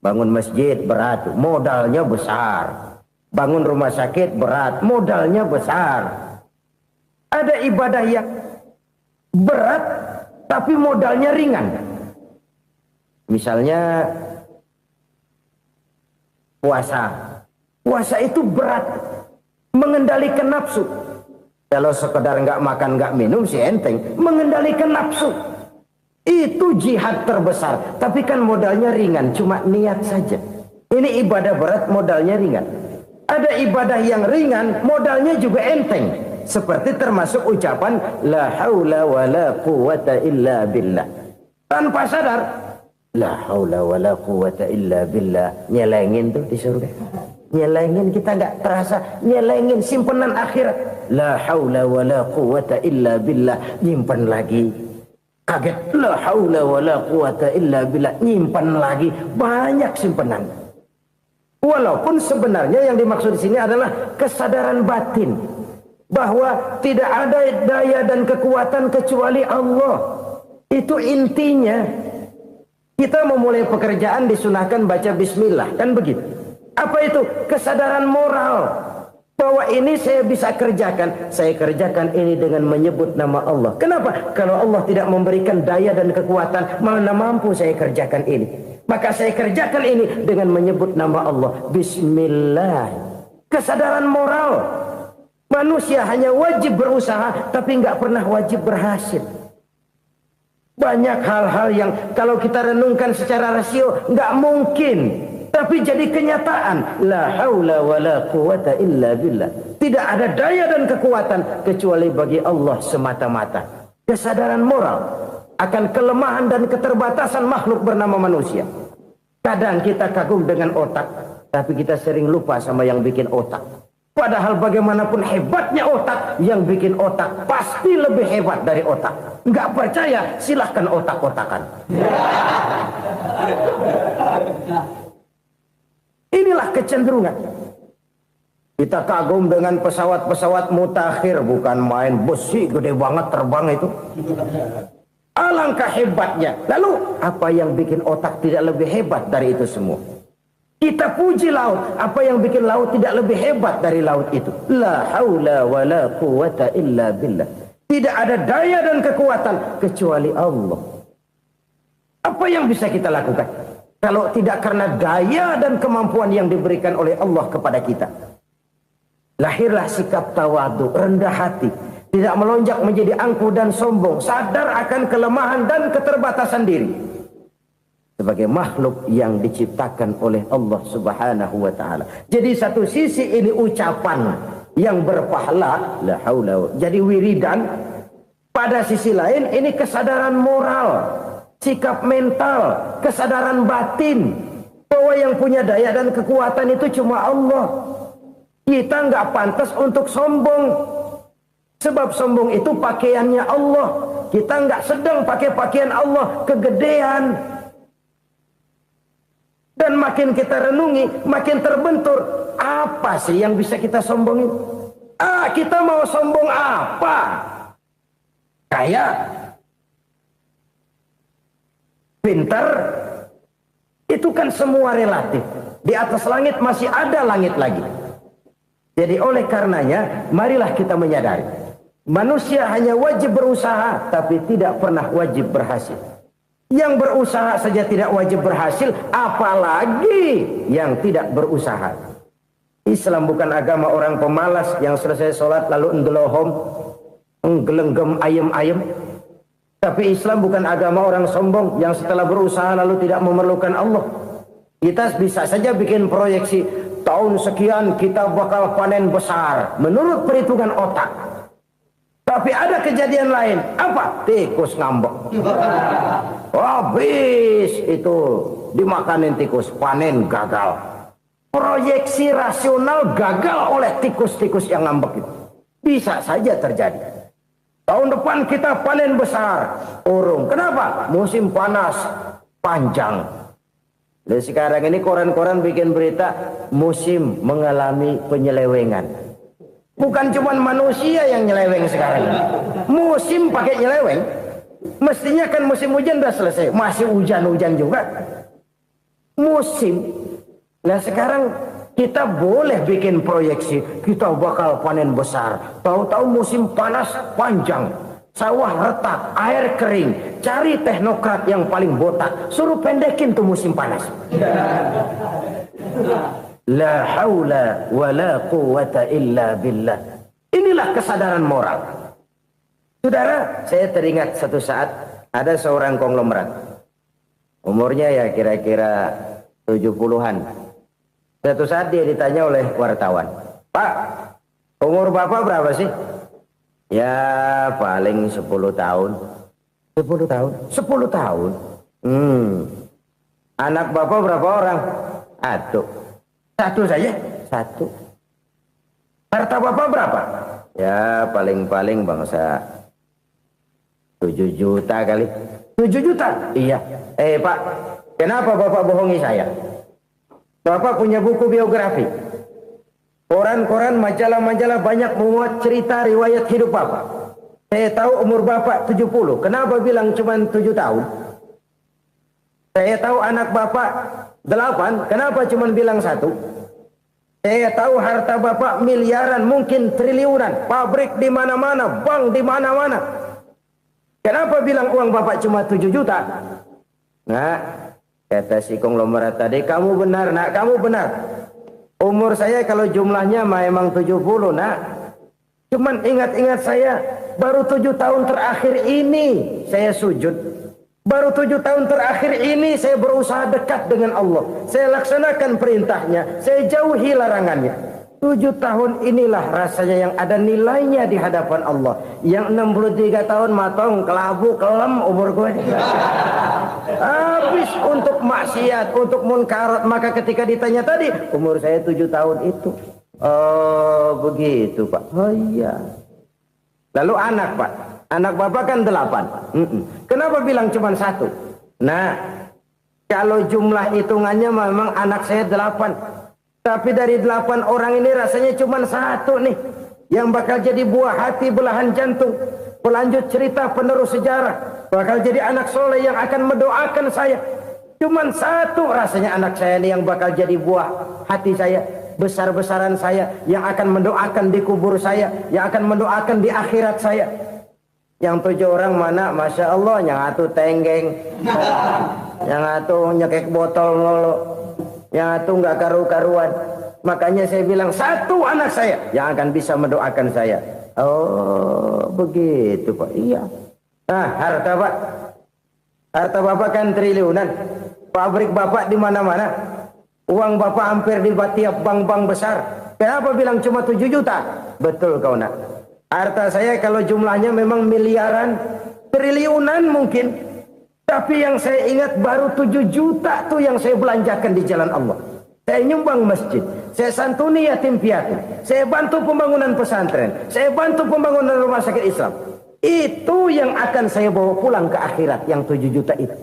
S1: Bangun masjid berat, modalnya besar. Bangun rumah sakit berat, modalnya besar. Ada ibadah yang berat tapi modalnya ringan. Misalnya puasa. Puasa itu berat, mengendalikan nafsu. Kalau sekedar nggak makan nggak minum sih enteng, mengendalikan nafsu itu jihad terbesar. Tapi kan modalnya ringan, cuma niat saja. Ini ibadah berat, modalnya ringan. Ada ibadah yang ringan, modalnya juga enteng. Seperti termasuk ucapan la haula wa la quwwata illa billah. Tanpa sadar, la haula wa la quwwata illa billah, nyelengin tuh di surga. Nyelengin, kita nggak terasa, nyelengin simpenan akhirat. La haula wa la quwwata illa billah, nyimpan lagi. Kaget, la haula wa la quwwata illa billah, nyimpan lagi. Banyak simpenan. Walaupun sebenarnya yang dimaksud di sini adalah kesadaran batin bahwa tidak ada daya dan kekuatan kecuali Allah. Itu intinya. Kita memulai pekerjaan disunahkan baca bismillah, kan begitu. Apa itu? Kesadaran moral, bahwa ini saya bisa kerjakan. Saya kerjakan ini dengan menyebut nama Allah. Kenapa? Kalau Allah tidak memberikan daya dan kekuatan, mana mampu saya kerjakan ini. Maka saya kerjakan ini dengan menyebut nama Allah. Bismillah. Kesadaran moral. Manusia hanya wajib berusaha, tapi nggak pernah wajib berhasil. Banyak hal-hal yang kalau kita renungkan secara rasio nggak mungkin. Tapi jadi kenyataan. La haula wa la quwata illa billah. Tidak ada daya dan kekuatan kecuali bagi Allah semata-mata. Kesadaran moral akan kelemahan dan keterbatasan makhluk bernama manusia. Kadang kita kagum dengan otak, tapi kita sering lupa sama yang bikin otak. Padahal bagaimanapun hebatnya otak, yang bikin otak pasti lebih hebat dari otak. Nggak percaya, silahkan otak-otakan. Inilah kecenderungan. Kita kagum dengan pesawat-pesawat mutakhir, bukan main besi gede banget terbang itu. Alangkah hebatnya. Lalu apa yang bikin otak tidak lebih hebat dari itu semua? Kita puji laut. Apa yang bikin laut tidak lebih hebat dari laut itu? La haula wa la quwata illa billah. Tidak ada daya dan kekuatan kecuali Allah. Apa yang bisa kita lakukan kalau tidak karena daya dan kemampuan yang diberikan oleh Allah kepada kita? Lahirlah sikap tawadu, rendah hati, tidak melonjak menjadi angkuh dan sombong, sadar akan kelemahan dan keterbatasan diri sebagai makhluk yang diciptakan oleh Allah Subhanahu wa taala. Jadi satu sisi ini ucapan yang berpahala, la haula, jadi wiridan. Pada sisi lain ini kesadaran moral, sikap mental, kesadaran batin bahwa yang punya daya dan kekuatan itu cuma Allah. Kita nggak pantas untuk sombong, sebab sombong itu pakaiannya Allah. Kita nggak sedang pakai pakaian Allah, kegedean. Dan makin kita renungi, makin terbentur. Apa sih yang bisa kita sombongin? Kita mau sombong apa? Kaya, pintar, itu kan semua relatif. Di atas langit masih ada langit lagi. Jadi oleh karenanya, marilah kita menyadari. Manusia hanya wajib berusaha, tapi tidak pernah wajib berhasil. Yang berusaha saja tidak wajib berhasil, apalagi yang tidak berusaha. Islam bukan agama orang pemalas yang selesai sholat lalu enggelohom, enggelenggem ayem-ayem. Tapi Islam bukan agama orang sombong yang setelah berusaha lalu tidak memerlukan Allah. Kita bisa saja bikin proyeksi, tahun sekian kita bakal panen besar menurut perhitungan otak. Tapi ada kejadian lain. Apa? Tikus ngambek. Habis itu dimakanin tikus, panen gagal. Proyeksi rasional gagal oleh tikus-tikus yang ngambek itu. Bisa saja terjadi. Tahun depan kita panen besar, urung. Kenapa? Musim panas panjang. Dan sekarang ini koran-koran bikin berita musim mengalami penyelewengan. Bukan cuma manusia yang nyeleweng sekarang. Musim pakai nyeleweng. Mestinya kan musim hujan udah selesai, masih hujan-hujan juga. Musim. Nah sekarang kita boleh bikin proyeksi, kita bakal panen besar. Tahu-tahu musim panas panjang, sawah retak, air kering. Cari teknokrat yang paling botak, suruh pendekin tuh musim panas. La haula wa la quwata illa billah. Inilah kesadaran moral. Saudara, saya teringat satu saat ada seorang konglomerat. Umurnya ya kira-kira 70-an. Satu saat dia ditanya oleh wartawan, "Pak, umur Bapak berapa sih?" "Ya paling 10 tahun." 10 tahun? 10 tahun? Anak Bapak berapa orang? Satu. Satu saja? Satu. Harta Bapak berapa? Ya paling-paling bangsa 7 juta kali. 7 juta? Iya. Pak, kenapa Bapak bohongi saya? Bapak punya buku biografi. Koran-koran, majalah-majalah banyak memuat cerita riwayat hidup Bapak. Saya tahu umur Bapak 70. Kenapa bilang cuma 7 tahun? Saya tahu anak Bapak 8. Kenapa cuma bilang 1? Saya tahu harta bapak miliaran, mungkin triliunan, pabrik di mana-mana, bank di mana-mana. Kenapa bilang uang bapak cuma 7 juta? Nah, kata si konglomerat tadi, kamu benar nak, kamu benar. Umur saya kalau jumlahnya memang 70 nak. Cuman ingat-ingat saya, baru 7 tahun terakhir ini saya sujud. Baru 7 tahun terakhir ini saya berusaha dekat dengan Allah. Saya laksanakan perintahnya, saya jauhi larangannya. 7 tahun inilah rasanya yang ada nilainya di hadapan Allah. Yang 63 tahun matong, kelabu, kelem umur gue. Habis untuk maksiat, untuk munkarat. Maka ketika ditanya tadi, umur saya 7 tahun itu. Oh begitu Pak. Oh iya. Lalu anak Pak. Anak bapak kan 8. Kenapa bilang cuma 1? Nah, kalau jumlah hitungannya memang anak saya 8. Tapi dari 8 orang ini rasanya cuma 1 nih yang bakal jadi buah hati, belahan jantung, pelanjut cerita, penerus sejarah, bakal jadi anak soleh yang akan mendoakan saya. Cuma 1 rasanya anak saya ini yang bakal jadi buah hati saya, besar-besaran saya, yang akan mendoakan di kubur saya, yang akan mendoakan di akhirat saya. Yang 7 orang mana? Masya Allah, yang satu tenggeng, yang satu nyekek botol ngolo, yang itu nggak karu-karuan. Makanya saya bilang 1 anak saya yang akan bisa mendoakan saya. Oh begitu Pak. Iya. Nah harta Pak, harta bapak kan triliunan. Pabrik bapak di mana-mana. Uang bapak hampir di tiap bank-bank besar. Kenapa bilang cuma 7 juta? Betul kau nak. Harta saya kalau jumlahnya memang miliaran, triliunan mungkin. Tapi yang saya ingat baru 7 juta tuh yang saya belanjakan di jalan Allah. Saya nyumbang masjid, saya santuni yatim piatu, saya bantu pembangunan pesantren, saya bantu pembangunan rumah sakit Islam. Itu yang akan saya bawa pulang ke akhirat, yang 7 juta itu.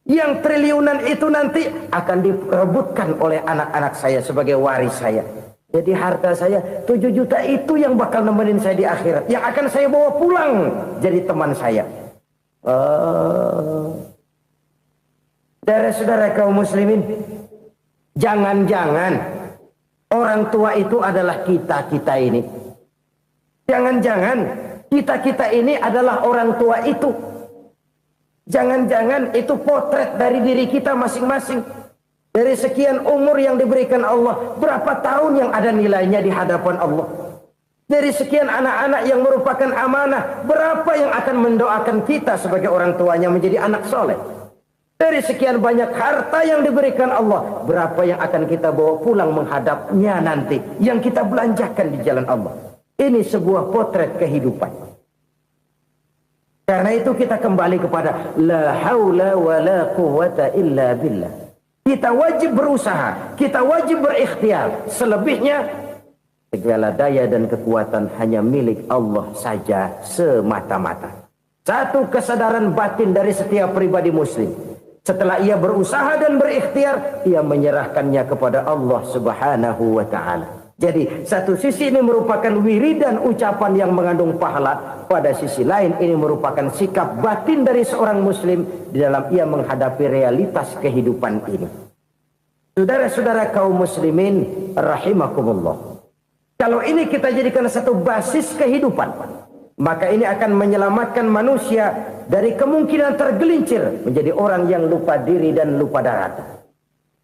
S1: Yang triliunan itu nanti akan diperebutkan oleh anak-anak saya sebagai waris saya. Jadi harta saya 7 juta itu yang bakal nemenin saya di akhirat, yang akan saya bawa pulang jadi teman saya. Saudara-saudara kaum muslimin, jangan-jangan orang tua itu adalah kita-kita ini. Jangan-jangan kita-kita ini adalah orang tua itu. Jangan-jangan itu potret dari diri kita masing-masing. Dari sekian umur yang diberikan Allah, berapa tahun yang ada nilainya di hadapan Allah. Dari sekian anak-anak yang merupakan amanah, berapa yang akan mendoakan kita sebagai orang tuanya menjadi anak soleh. Dari sekian banyak harta yang diberikan Allah, berapa yang akan kita bawa pulang menghadapnya nanti, yang kita belanjakan di jalan Allah. Ini sebuah potret kehidupan. Karena itu kita kembali kepada la haula wa la quwwata illa billah. Kita wajib berusaha, kita wajib berikhtiar. Selebihnya, segala daya dan kekuatan hanya milik Allah saja semata-mata. Satu kesadaran batin dari setiap pribadi muslim. Setelah ia berusaha dan berikhtiar, ia menyerahkannya kepada Allah Subhanahu wa ta'ala. Jadi satu sisi ini merupakan wiridan ucapan yang mengandung pahala. Pada sisi lain ini merupakan sikap batin dari seorang muslim di dalam ia menghadapi realitas kehidupan ini. Saudara-saudara kaum muslimin rahimakumullah. Kalau ini kita jadikan satu basis kehidupan, maka ini akan menyelamatkan manusia dari kemungkinan tergelincir menjadi orang yang lupa diri dan lupa darat.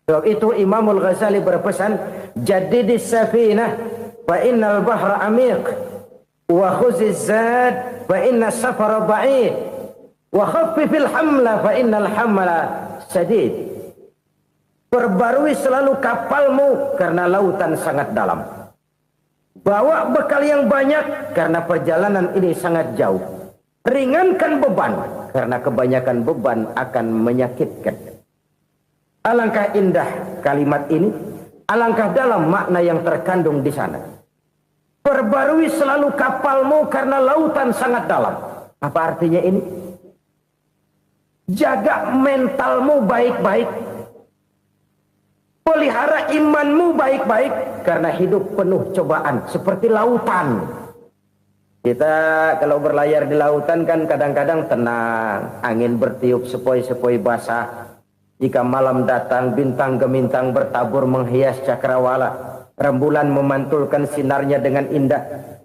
S1: Sebab itu Imamul Ghazali berpesan, jadidis safinah fa innal bahra amiq wa khuziz zad fa inna safara ba'id wa khaffifil hamla fa innal hamla sadid. Perbarui selalu kapalmu karena lautan sangat dalam. Bawa bekal yang banyak karena perjalanan ini sangat jauh. Ringankan beban karena kebanyakan beban akan menyakitkan. Alangkah indah kalimat ini, alangkah dalam makna yang terkandung di sana. Perbarui selalu kapalmu karena lautan sangat dalam. Apa artinya ini? Jaga mentalmu baik-baik. Pelihara imanmu baik-baik karena hidup penuh cobaan seperti lautan. Kita kalau berlayar di lautan kan kadang-kadang tenang, angin bertiup sepoi-sepoi basah. Jika malam datang bintang gemintang bertabur menghias cakrawala. rembulan memantulkan sinarnya dengan indah.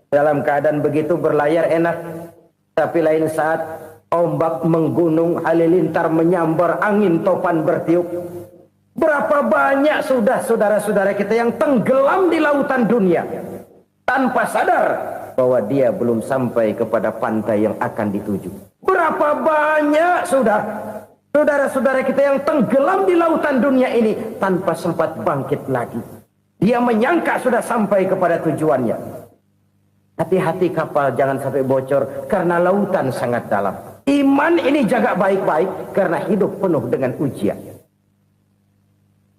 S1: Dalam keadaan begitu berlayar enak. Tapi lain saat ombak menggunung, halilintar menyambar, angin topan bertiup. Berapa banyak sudah saudara-saudara kita yang tenggelam di lautan dunia tanpa sadar bahwa dia belum sampai kepada pantai yang akan dituju. Berapa banyak sudah saudara-saudara kita yang tenggelam di lautan dunia ini tanpa sempat bangkit lagi. Dia menyangka sudah sampai kepada tujuannya. Hati-hati kapal jangan sampai bocor karena lautan sangat dalam. Iman ini jaga baik-baik karena hidup penuh dengan ujian.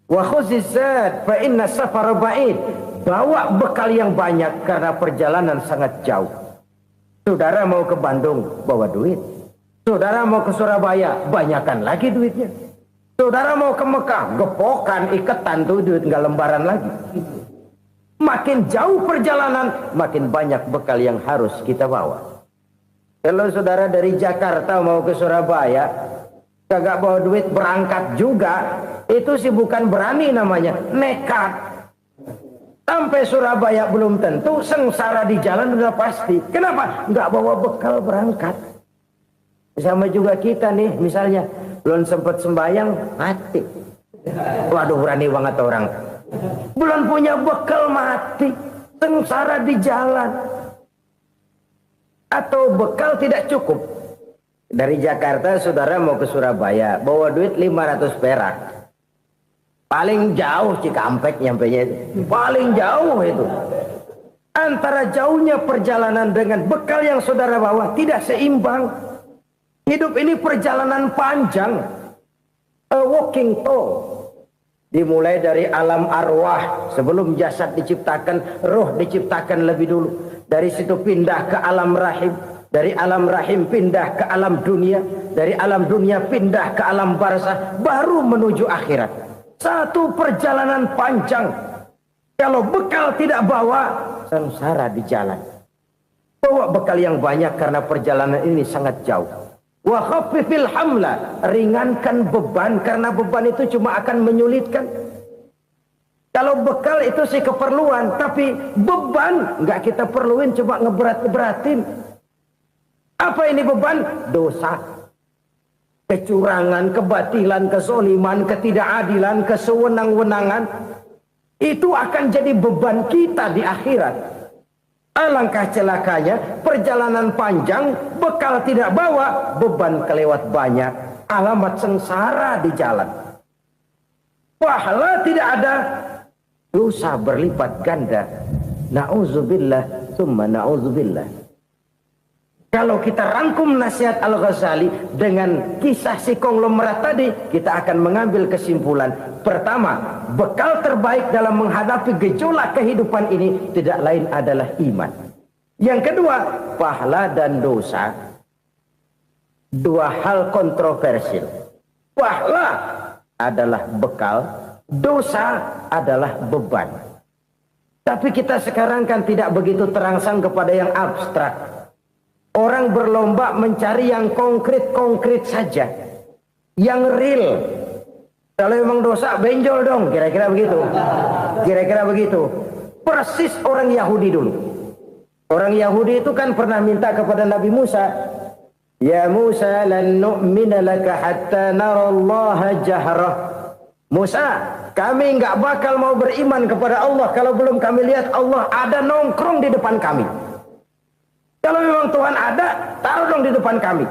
S1: Wa khuzizat fa inna safara ba'id. Bawa bekal yang banyak karena perjalanan sangat jauh. Saudara mau ke Bandung, bawa duit. Saudara mau ke Surabaya, banyakan lagi duitnya. Saudara mau ke Mekah, gepokan, iketan tuh duit nggak lembaran lagi. Makin jauh perjalanan, makin banyak bekal yang harus kita bawa. Kalau saudara dari Jakarta mau ke Surabaya, kagak bawa duit berangkat juga, itu sih bukan berani namanya, nekat. Sampai Surabaya belum tentu, sengsara di jalan udah pasti. Kenapa? Nggak bawa bekal berangkat. Sama juga kita nih, misalnya belum sempat sembahyang, mati. Waduh, berani banget orang. Belum punya bekal, mati. Sengsara di jalan. Atau bekal tidak cukup. Dari Jakarta saudara mau ke Surabaya, bawa duit 500 perak. Paling jauh Cikampek nyampenya itu. Paling jauh itu. Antara jauhnya perjalanan dengan bekal yang saudara bawa tidak seimbang. Hidup ini perjalanan panjang. A walking tour. Dimulai dari alam arwah. Sebelum jasad diciptakan, roh diciptakan lebih dulu. Dari situ pindah ke alam rahim. Dari alam rahim pindah ke alam dunia. Dari alam dunia pindah ke alam barzah. Baru menuju akhirat. Satu perjalanan panjang. Kalau bekal tidak bawa, sengsara di jalan. Bawa bekal yang banyak karena perjalanan ini sangat jauh. Wa khaffifil hamla, ringankan beban karena beban itu cuma akan menyulitkan. Kalau bekal itu sih keperluan, tapi beban nggak kita perluin, cuma ngeberat-beratin. Apa ini beban? Dosa. Kecurangan, kebatilan, kezoliman, ketidakadilan, kesewenang-wenangan. Itu akan jadi beban kita di akhirat. Alangkah celakanya, perjalanan panjang, bekal tidak bawa, beban kelewat banyak. Alamat sengsara di jalan. Pahala tidak ada, dosa berlipat ganda. Na'udzubillah, summa na'udzubillah. Kalau kita rangkum nasihat Al-Ghazali dengan kisah si konglomerat tadi, kita akan mengambil kesimpulan. Pertama, bekal terbaik dalam menghadapi gejolak kehidupan ini tidak lain adalah iman. Yang kedua, pahala dan dosa. Dua hal kontroversial. Pahala adalah bekal, dosa adalah beban. Tapi kita sekarang kan tidak begitu terangsang kepada yang abstrak. Orang berlomba mencari yang konkret-konkret saja. Yang real. Kalau memang dosa, benjol dong. Kira-kira begitu. Kira-kira begitu. Persis orang Yahudi dulu. Orang Yahudi itu kan pernah minta kepada Nabi Musa. Ya Musa, lan nu'mina laka hatta narallaha jahrah. Musa, kami nggak bakal mau beriman kepada Allah kalau belum kami lihat Allah ada nongkrong di depan kami. Kalau memang Tuhan ada, taruh dong di depan kami.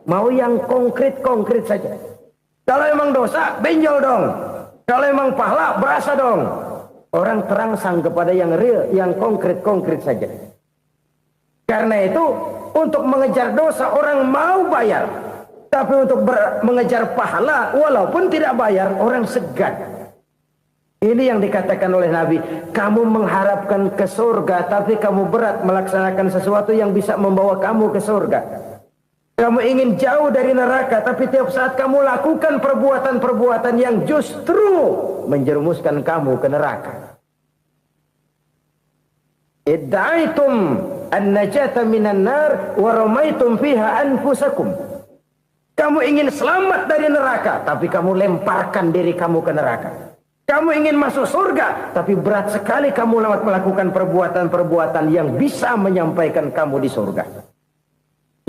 S1: Mau yang konkret-konkret saja. Kalau memang dosa, benjol dong. Kalau memang pahala, berasa dong. Orang terangsang kepada yang real, yang konkret-konkret saja. Karena itu, untuk mengejar dosa, orang mau bayar. Tapi untuk mengejar pahala, walaupun tidak bayar, orang segan. Ini yang dikatakan oleh Nabi, kamu mengharapkan ke surga, tapi kamu berat melaksanakan sesuatu yang bisa membawa kamu ke surga. Kamu ingin jauh dari neraka, tapi tiap saat kamu lakukan perbuatan-perbuatan yang justru menjerumuskan kamu ke neraka. Idda'aitum an-najata minan nar wa ramaitum fiha anfusakum. Kamu ingin selamat dari neraka, tapi kamu lemparkan diri kamu ke neraka. Kamu ingin masuk surga, tapi berat sekali kamu melakukan perbuatan-perbuatan yang bisa menyampaikan kamu di surga.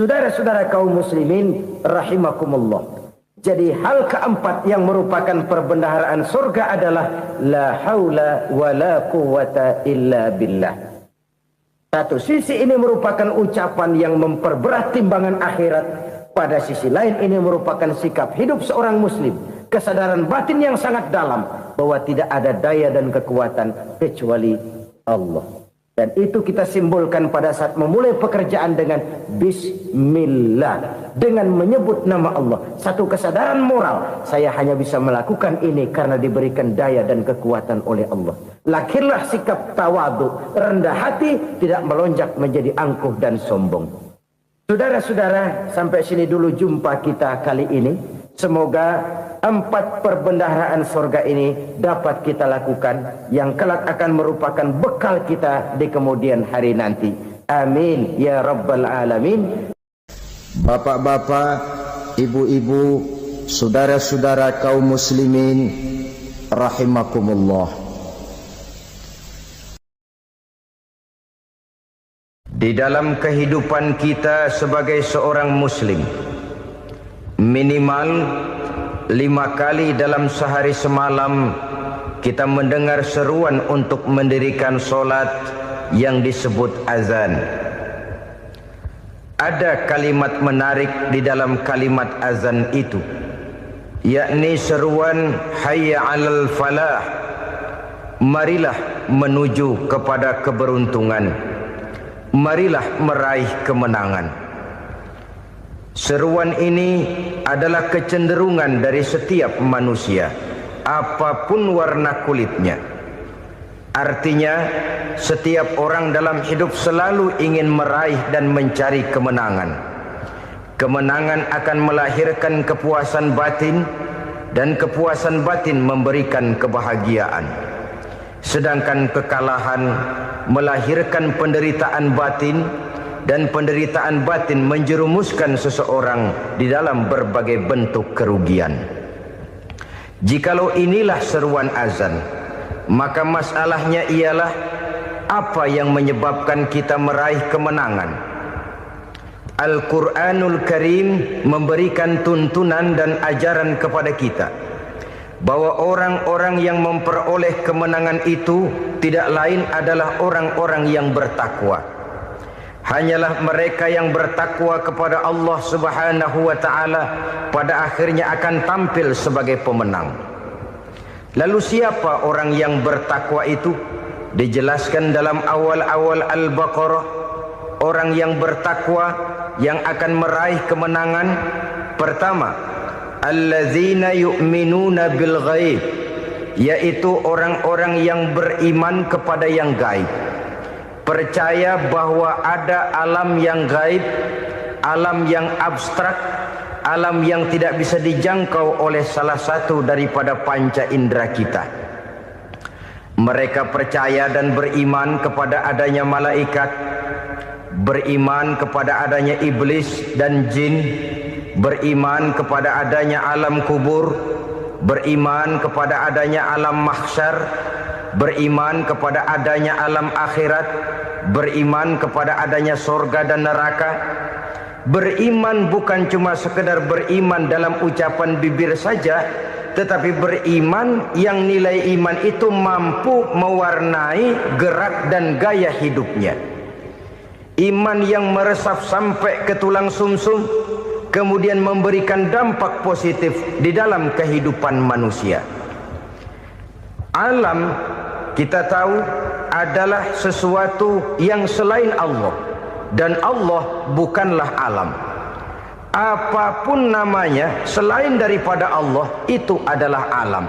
S1: Saudara-saudara kaum muslimin rahimakumullah. Jadi hal keempat yang merupakan perbendaharaan surga adalah la haula wa la quwata illa billah. Satu sisi ini merupakan ucapan yang memperberat timbangan akhirat. Pada sisi lain ini merupakan sikap hidup seorang muslim. Kesadaran batin yang sangat dalam bahwa tidak ada daya dan kekuatan kecuali Allah. Dan itu kita simbolkan pada saat memulai pekerjaan dengan bismillah, dengan menyebut nama Allah. Satu kesadaran moral, saya hanya bisa melakukan ini karena diberikan daya dan kekuatan oleh Allah. Lahirlah sikap tawadu, rendah hati, tidak melonjak menjadi angkuh dan sombong. Saudara-saudara, sampai sini dulu jumpa kita kali ini. Semoga 4 perbendaharaan surga ini dapat kita lakukan, yang kelak akan merupakan bekal kita di kemudian hari nanti. Amin ya rabbal alamin. Bapak-bapak, ibu-ibu, saudara-saudara kaum muslimin rahimakumullah. Di dalam kehidupan kita sebagai seorang muslim, minimal 5 kali dalam sehari semalam kita mendengar seruan untuk mendirikan solat yang disebut azan. Ada kalimat menarik di dalam kalimat azan itu, yakni seruan hayya 'alal falah, marilah menuju kepada keberuntungan, marilah meraih kemenangan. Seruan ini adalah kecenderungan dari setiap manusia, apapun warna kulitnya. Artinya, setiap orang dalam hidup selalu ingin meraih dan mencari kemenangan. Kemenangan akan melahirkan kepuasan batin, dan kepuasan batin memberikan kebahagiaan. Sedangkan kekalahan melahirkan penderitaan batin, dan penderitaan batin menjerumuskan seseorang di dalam berbagai bentuk kerugian. Jikalau inilah seruan azan, maka masalahnya ialah apa yang menyebabkan kita meraih kemenangan. Al-Quranul Karim memberikan tuntunan dan ajaran kepada kita bahwa orang-orang yang memperoleh kemenangan itu tidak lain adalah orang-orang yang bertakwa. Hanyalah mereka yang bertakwa kepada Allah Subhanahu wa ta'ala pada akhirnya akan tampil sebagai pemenang. Lalu siapa orang yang bertakwa itu? Dijelaskan dalam awal-awal Al-Baqarah, orang yang bertakwa yang akan meraih kemenangan. Pertama, allazina yu'minuna bil ghaib, yaitu orang-orang yang beriman kepada yang gaib. Percaya bahwa ada alam yang gaib, alam yang abstrak, alam yang tidak bisa dijangkau oleh salah satu daripada panca indera kita. Mereka percaya dan beriman kepada adanya malaikat, beriman kepada adanya iblis dan jin, beriman kepada adanya alam kubur, beriman kepada adanya alam mahsyar, beriman kepada adanya alam akhirat, beriman kepada adanya surga dan neraka. Beriman bukan cuma sekedar beriman dalam ucapan bibir saja, tetapi beriman yang nilai iman itu mampu mewarnai gerak dan gaya hidupnya. Iman yang meresap sampai ke tulang sumsum, kemudian memberikan dampak positif di dalam kehidupan manusia. Alam, kita tahu, adalah sesuatu yang selain Allah, dan Allah bukanlah alam. Apapun namanya selain daripada Allah, itu adalah alam.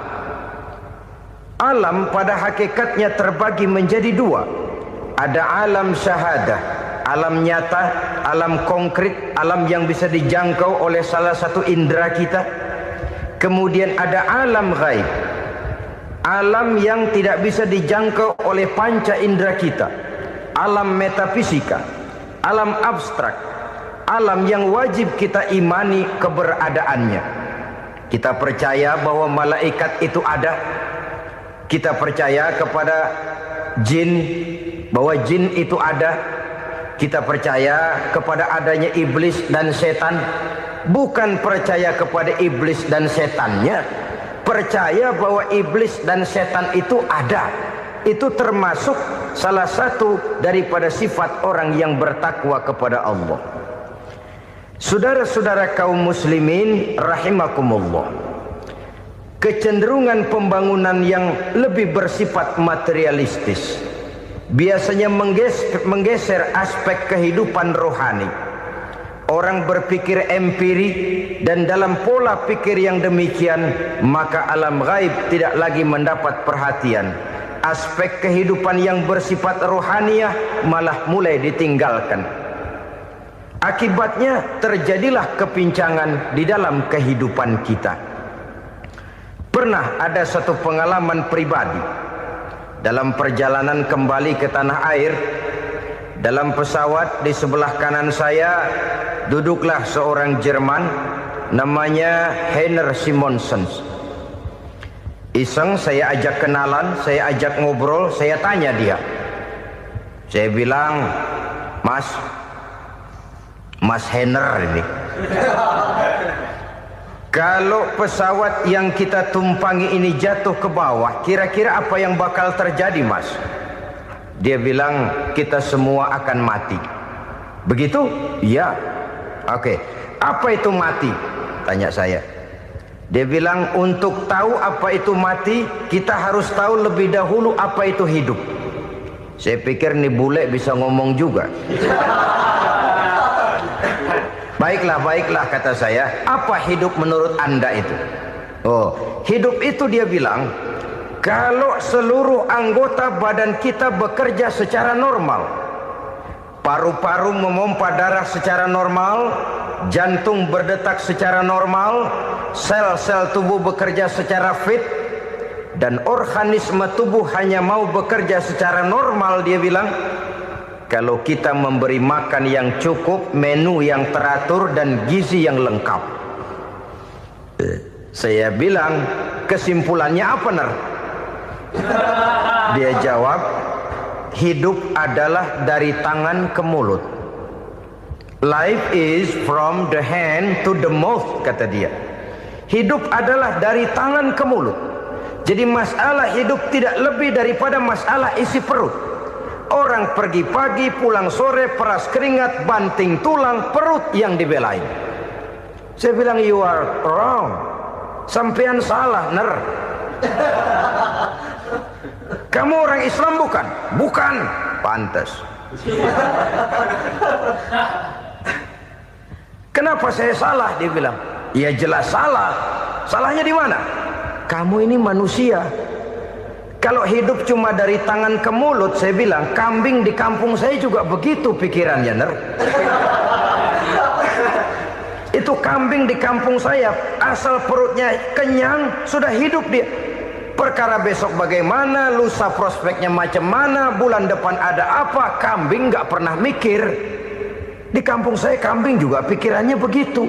S1: Alam pada hakikatnya terbagi menjadi 2. Ada alam syahadah, alam nyata, alam konkret, alam yang bisa dijangkau oleh salah satu indera kita. Kemudian ada alam ghaib, alam yang tidak bisa dijangkau oleh panca indera kita, alam metafisika, alam abstrak, alam yang wajib kita imani keberadaannya. Kita percaya bahwa malaikat itu ada, Kita percaya kepada jin, bahwa jin itu ada. Kita percaya kepada adanya iblis dan setan. Bukan percaya kepada iblis dan setannya, percaya bahwa iblis dan setan itu ada. Itu termasuk salah satu daripada sifat orang yang bertakwa kepada Allah. Saudara-saudara kaum muslimin rahimakumullah, kecenderungan pembangunan yang lebih bersifat materialistis biasanya menggeser aspek kehidupan rohani. Orang berpikir empiri, dan dalam pola pikir yang demikian maka alam gaib tidak lagi mendapat perhatian. Aspek kehidupan yang bersifat rohaniah malah mulai ditinggalkan. Akibatnya terjadilah kepincangan di dalam kehidupan kita. Pernah ada satu pengalaman pribadi dalam perjalanan kembali ke tanah air. Dalam pesawat di sebelah kanan saya duduklah seorang Jerman namanya Heiner Simonsen. Iseng saya ajak kenalan, saya ajak ngobrol, saya tanya dia. Saya bilang, Mas Heiner ini, kalau pesawat yang kita tumpangi ini jatuh ke bawah, kira-kira apa yang bakal terjadi, Mas? Dia bilang, kita semua akan mati. Begitu? Iya. Oke. Apa itu mati? Tanya saya. Dia bilang, untuk tahu apa itu mati, kita harus tahu lebih dahulu apa itu hidup. Saya pikir nih bule bisa ngomong juga. Baiklah kata saya. Apa hidup menurut Anda itu? Oh, hidup itu dia bilang, kalau seluruh anggota badan kita bekerja secara normal, paru-paru memompa darah secara normal, jantung berdetak secara normal, sel-sel tubuh bekerja secara fit, dan organisme tubuh hanya mau bekerja secara normal, dia bilang, kalau kita memberi makan yang cukup, menu yang teratur, dan gizi yang lengkap. Saya bilang, kesimpulannya apa, Ner? Dia jawab, hidup adalah dari tangan ke mulut. Life is from the hand to the mouth, kata dia. Hidup adalah dari tangan ke mulut. Jadi masalah hidup tidak lebih daripada masalah isi perut. Orang pergi pagi, pulang sore, peras keringat, banting tulang, perut yang dibelain. Saya bilang, you are wrong. Sampean salah, Ner. Kamu orang Islam bukan? Bukan. Pantas. Kenapa saya salah? Dia bilang, ya jelas salah. Salahnya di mana? Kamu ini manusia. Kalau hidup cuma dari tangan ke mulut, saya bilang, kambing di kampung saya juga begitu pikirannya, Ner. Itu kambing di kampung saya, asal perutnya kenyang, sudah hidup dia. Perkara besok bagaimana, lusa prospeknya macam mana, bulan depan ada apa, kambing nggak pernah mikir. Di kampung saya kambing juga pikirannya begitu.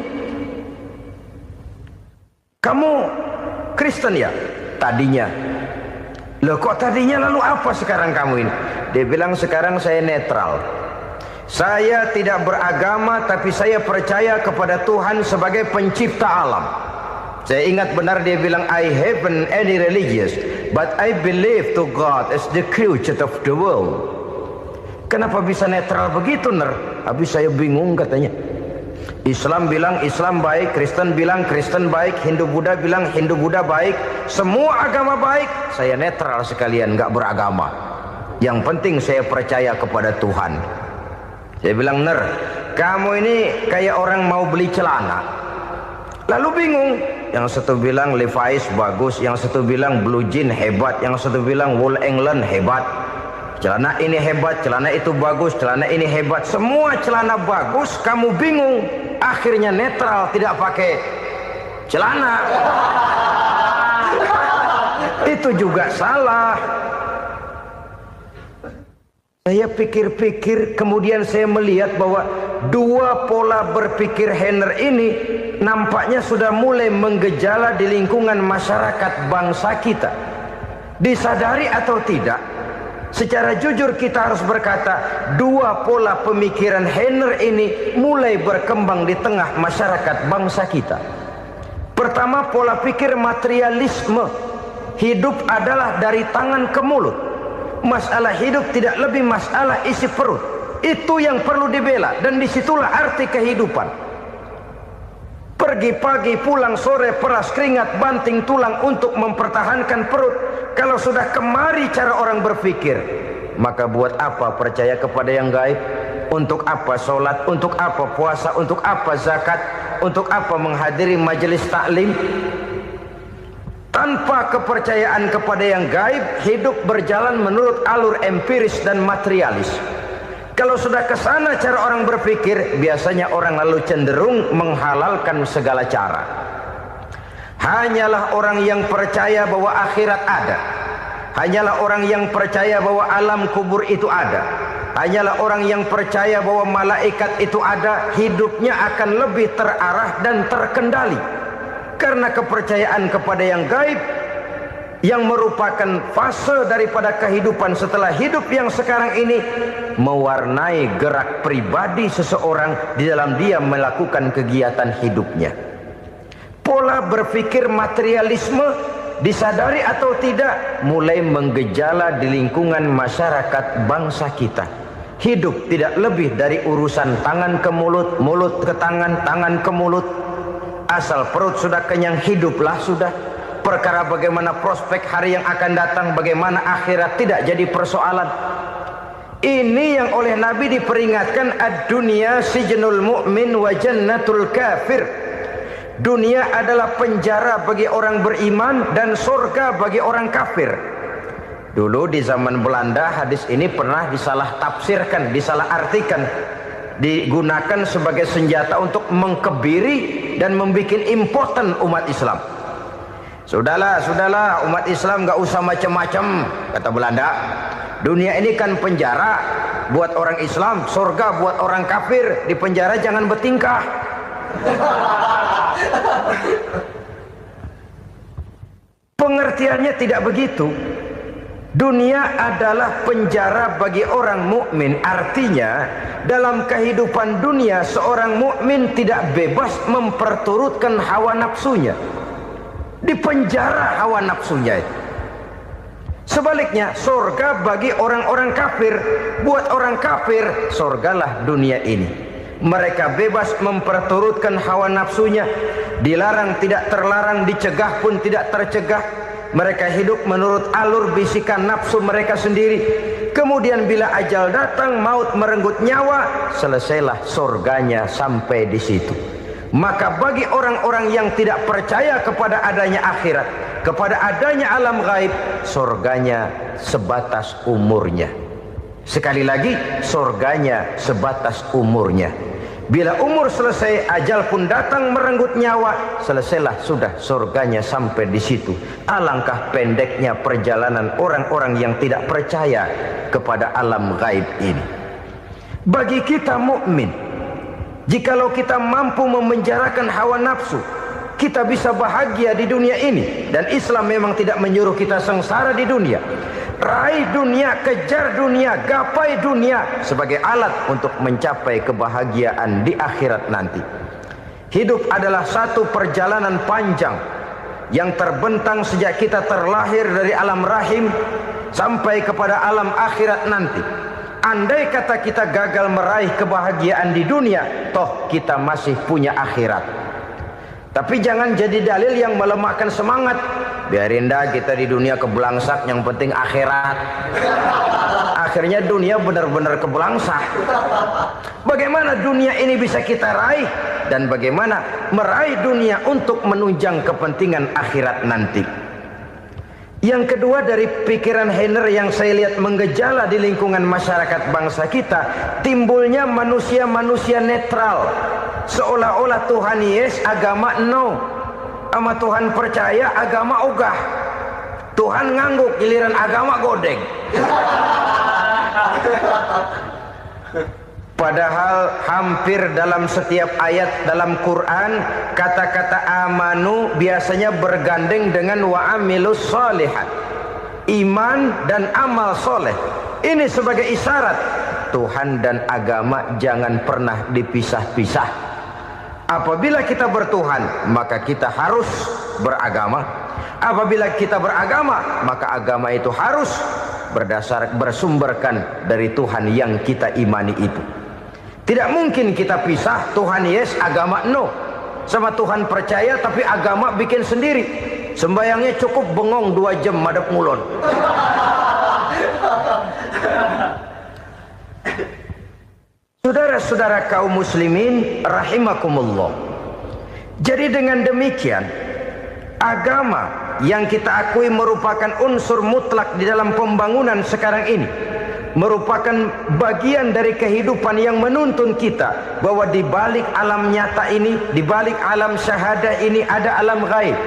S1: Kamu Kristen ya? Tadinya. Loh kok tadinya, lalu apa sekarang kamu ini? Dia bilang, sekarang saya netral. Saya tidak beragama, tapi saya percaya kepada Tuhan sebagai pencipta alam. Saya ingat benar dia bilang, I haven't any religious, but I believe to God as the creator of the world. Kenapa bisa netral begitu, Ner? Habis saya bingung katanya. Islam bilang Islam baik, Kristen bilang Kristen baik, Hindu Buddha bilang Hindu Buddha baik, semua agama baik. Saya netral sekalian, nggak beragama. Yang penting saya percaya kepada Tuhan. Saya bilang, Ner, kamu ini kayak orang mau beli celana, lalu bingung. Yang satu bilang Levi's bagus, yang satu bilang Blue Jean hebat, yang satu bilang Wool England hebat. Celana ini hebat, celana itu bagus, celana ini hebat. Semua celana bagus, kamu bingung. Akhirnya netral, tidak pakai celana. Itu juga salah. Saya pikir-pikir, kemudian saya melihat bahwa dua pola berpikir Heiner ini nampaknya sudah mulai menggejala di lingkungan masyarakat bangsa kita. Disadari atau tidak, secara jujur kita harus berkata, dua pola pemikiran Heiner ini mulai berkembang di tengah masyarakat bangsa kita. Pertama, pola pikir materialisme. Hidup adalah dari tangan ke mulut. Masalah hidup tidak lebih masalah isi perut. Itu yang perlu dibela, dan disitulah arti kehidupan. Pergi pagi, pulang sore, peras keringat, banting tulang untuk mempertahankan perut. Kalau sudah kemari cara orang berpikir, maka buat apa percaya kepada yang gaib? Untuk apa sholat? Untuk apa puasa? Untuk apa zakat? Untuk apa menghadiri majelis taklim? Tanpa kepercayaan kepada yang gaib, hidup berjalan menurut alur empiris dan materialis. Kalau sudah ke sana cara orang berpikir, biasanya orang lalu cenderung menghalalkan segala cara. Hanyalah orang yang percaya bahwa akhirat ada. Hanyalah orang yang percaya bahwa alam kubur itu ada. Hanyalah orang yang percaya bahwa malaikat itu ada, hidupnya akan lebih terarah dan terkendali. Karena kepercayaan kepada yang gaib, yang merupakan fase daripada kehidupan setelah hidup yang sekarang ini, mewarnai gerak pribadi seseorang di dalam dia melakukan kegiatan hidupnya. Pola berpikir materialisme, disadari atau tidak, mulai menggejala di lingkungan masyarakat bangsa kita. Hidup tidak lebih dari urusan tangan ke mulut, mulut ke tangan, tangan ke mulut. Asal perut sudah kenyang, hiduplah sudah. Perkara bagaimana prospek hari yang akan datang, bagaimana akhirat, tidak jadi persoalan. Ini yang oleh Nabi diperingatkan, ad-dunya sijnul mu'min wa jannatul kafir. Dunia adalah penjara bagi orang beriman dan surga bagi orang kafir. Dulu di zaman Belanda hadis ini pernah disalah tafsirkan, disalah artikan, digunakan sebagai senjata untuk mengkebiri dan membuat impoten umat Islam. Sudahlah umat Islam gak usah macam-macam, kata Belanda. Dunia ini kan penjara buat orang Islam, surga buat orang kafir. Di penjara jangan bertingkah. Pengertiannya tidak begitu. Dunia adalah penjara bagi orang mukmin. Artinya dalam kehidupan dunia seorang mukmin tidak bebas memperturutkan hawa nafsunya. Di penjara hawa nafsunya itu. Sebaliknya, surga bagi orang-orang kafir. Buat orang kafir, surgalah dunia ini. Mereka bebas memperturutkan hawa nafsunya. Dilarang tidak terlarang, dicegah pun tidak tercegah. Mereka hidup menurut alur bisikan nafsu mereka sendiri. Kemudian bila ajal datang, maut merenggut nyawa, selesailah surganya sampai di situ. Maka bagi orang-orang yang tidak percaya kepada adanya akhirat, kepada adanya alam gaib, surganya sebatas umurnya. Sekali lagi, surganya sebatas umurnya. Bila umur selesai, ajal pun datang merenggut nyawa, selesailah sudah surganya sampai di situ. Alangkah pendeknya perjalanan orang-orang yang tidak percaya kepada alam gaib ini. Bagi kita mukmin, jikalau kita mampu memenjarakan hawa nafsu, kita bisa bahagia di dunia ini. Dan Islam memang tidak menyuruh kita sengsara di dunia. Raih dunia, kejar dunia, gapai dunia sebagai alat untuk mencapai kebahagiaan di akhirat nanti. Hidup adalah satu perjalanan panjang yang terbentang sejak kita terlahir dari alam rahim sampai kepada alam akhirat nanti. Andai kata kita gagal meraih kebahagiaan di dunia, toh kita masih punya akhirat. Tapi jangan jadi dalil yang melemahkan semangat. Biarin dah kita di dunia kebelangsak, yang penting akhirat. Akhirnya dunia benar-benar kebelangsak. Bagaimana dunia ini bisa kita raih, dan bagaimana meraih dunia untuk menunjang kepentingan akhirat nanti. Yang kedua, dari pikiran Heiner yang saya lihat menggejala di lingkungan masyarakat bangsa kita, timbulnya manusia-manusia netral. Seolah-olah Tuhan yes, agama no. Sama Tuhan percaya, agama ogah. Tuhan ngangguk, giliran agama godeng. Padahal hampir dalam setiap ayat dalam Quran, kata-kata amanu biasanya bergandeng dengan wa amilus shalihat. iman dan amal soleh. Ini sebagai isyarat Tuhan dan agama jangan pernah dipisah-pisah. Apabila kita bertuhan, maka kita harus beragama. Apabila kita beragama, maka agama itu harus bersumberkan dari Tuhan yang kita imani itu. Tidak mungkin kita pisah, Tuhan yes, agama no. Sama Tuhan percaya tapi agama bikin sendiri. Sembayangnya cukup bengong 2 jam madep ngulon. Saudara-saudara kaum muslimin rahimakumullah. Jadi dengan demikian, agama yang kita akui merupakan unsur mutlak di dalam pembangunan sekarang ini, merupakan bagian dari kehidupan yang menuntun kita bahwa di balik alam nyata ini, di balik alam syahadah ini ada alam gaib.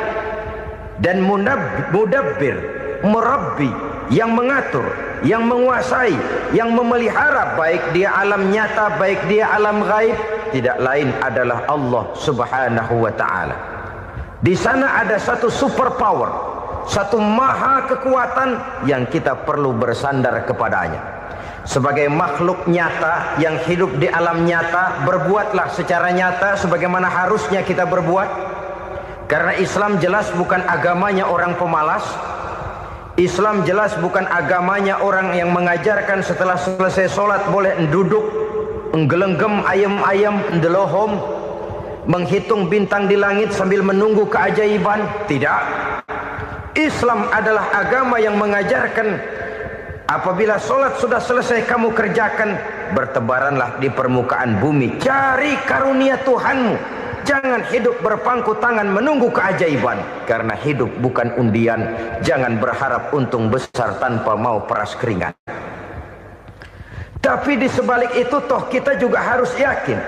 S1: Dan mudabbir, murabbi, yang mengatur, yang menguasai, yang memelihara baik dia alam nyata, baik dia alam gaib, tidak lain adalah Allah Subhanahu wa ta'ala. Di sana ada satu super power, satu maha kekuatan yang kita perlu bersandar kepadanya. Sebagai makhluk nyata yang hidup di alam nyata, berbuatlah secara nyata sebagaimana harusnya kita berbuat. Karena Islam jelas bukan agamanya orang pemalas. Islam jelas bukan agamanya orang yang mengajarkan setelah selesai sholat boleh duduk, nggelenggem ayam-ayam, ndelohom, menghitung bintang di langit sambil menunggu keajaiban. Tidak. Islam adalah agama yang mengajarkan apabila sholat sudah selesai kamu kerjakan, bertebaranlah di permukaan bumi, cari karunia Tuhanmu. Jangan hidup berpangku tangan menunggu keajaiban. Karena hidup bukan undian. Jangan berharap untung besar tanpa mau peras keringat. Tapi di sebalik itu toh kita juga harus yakin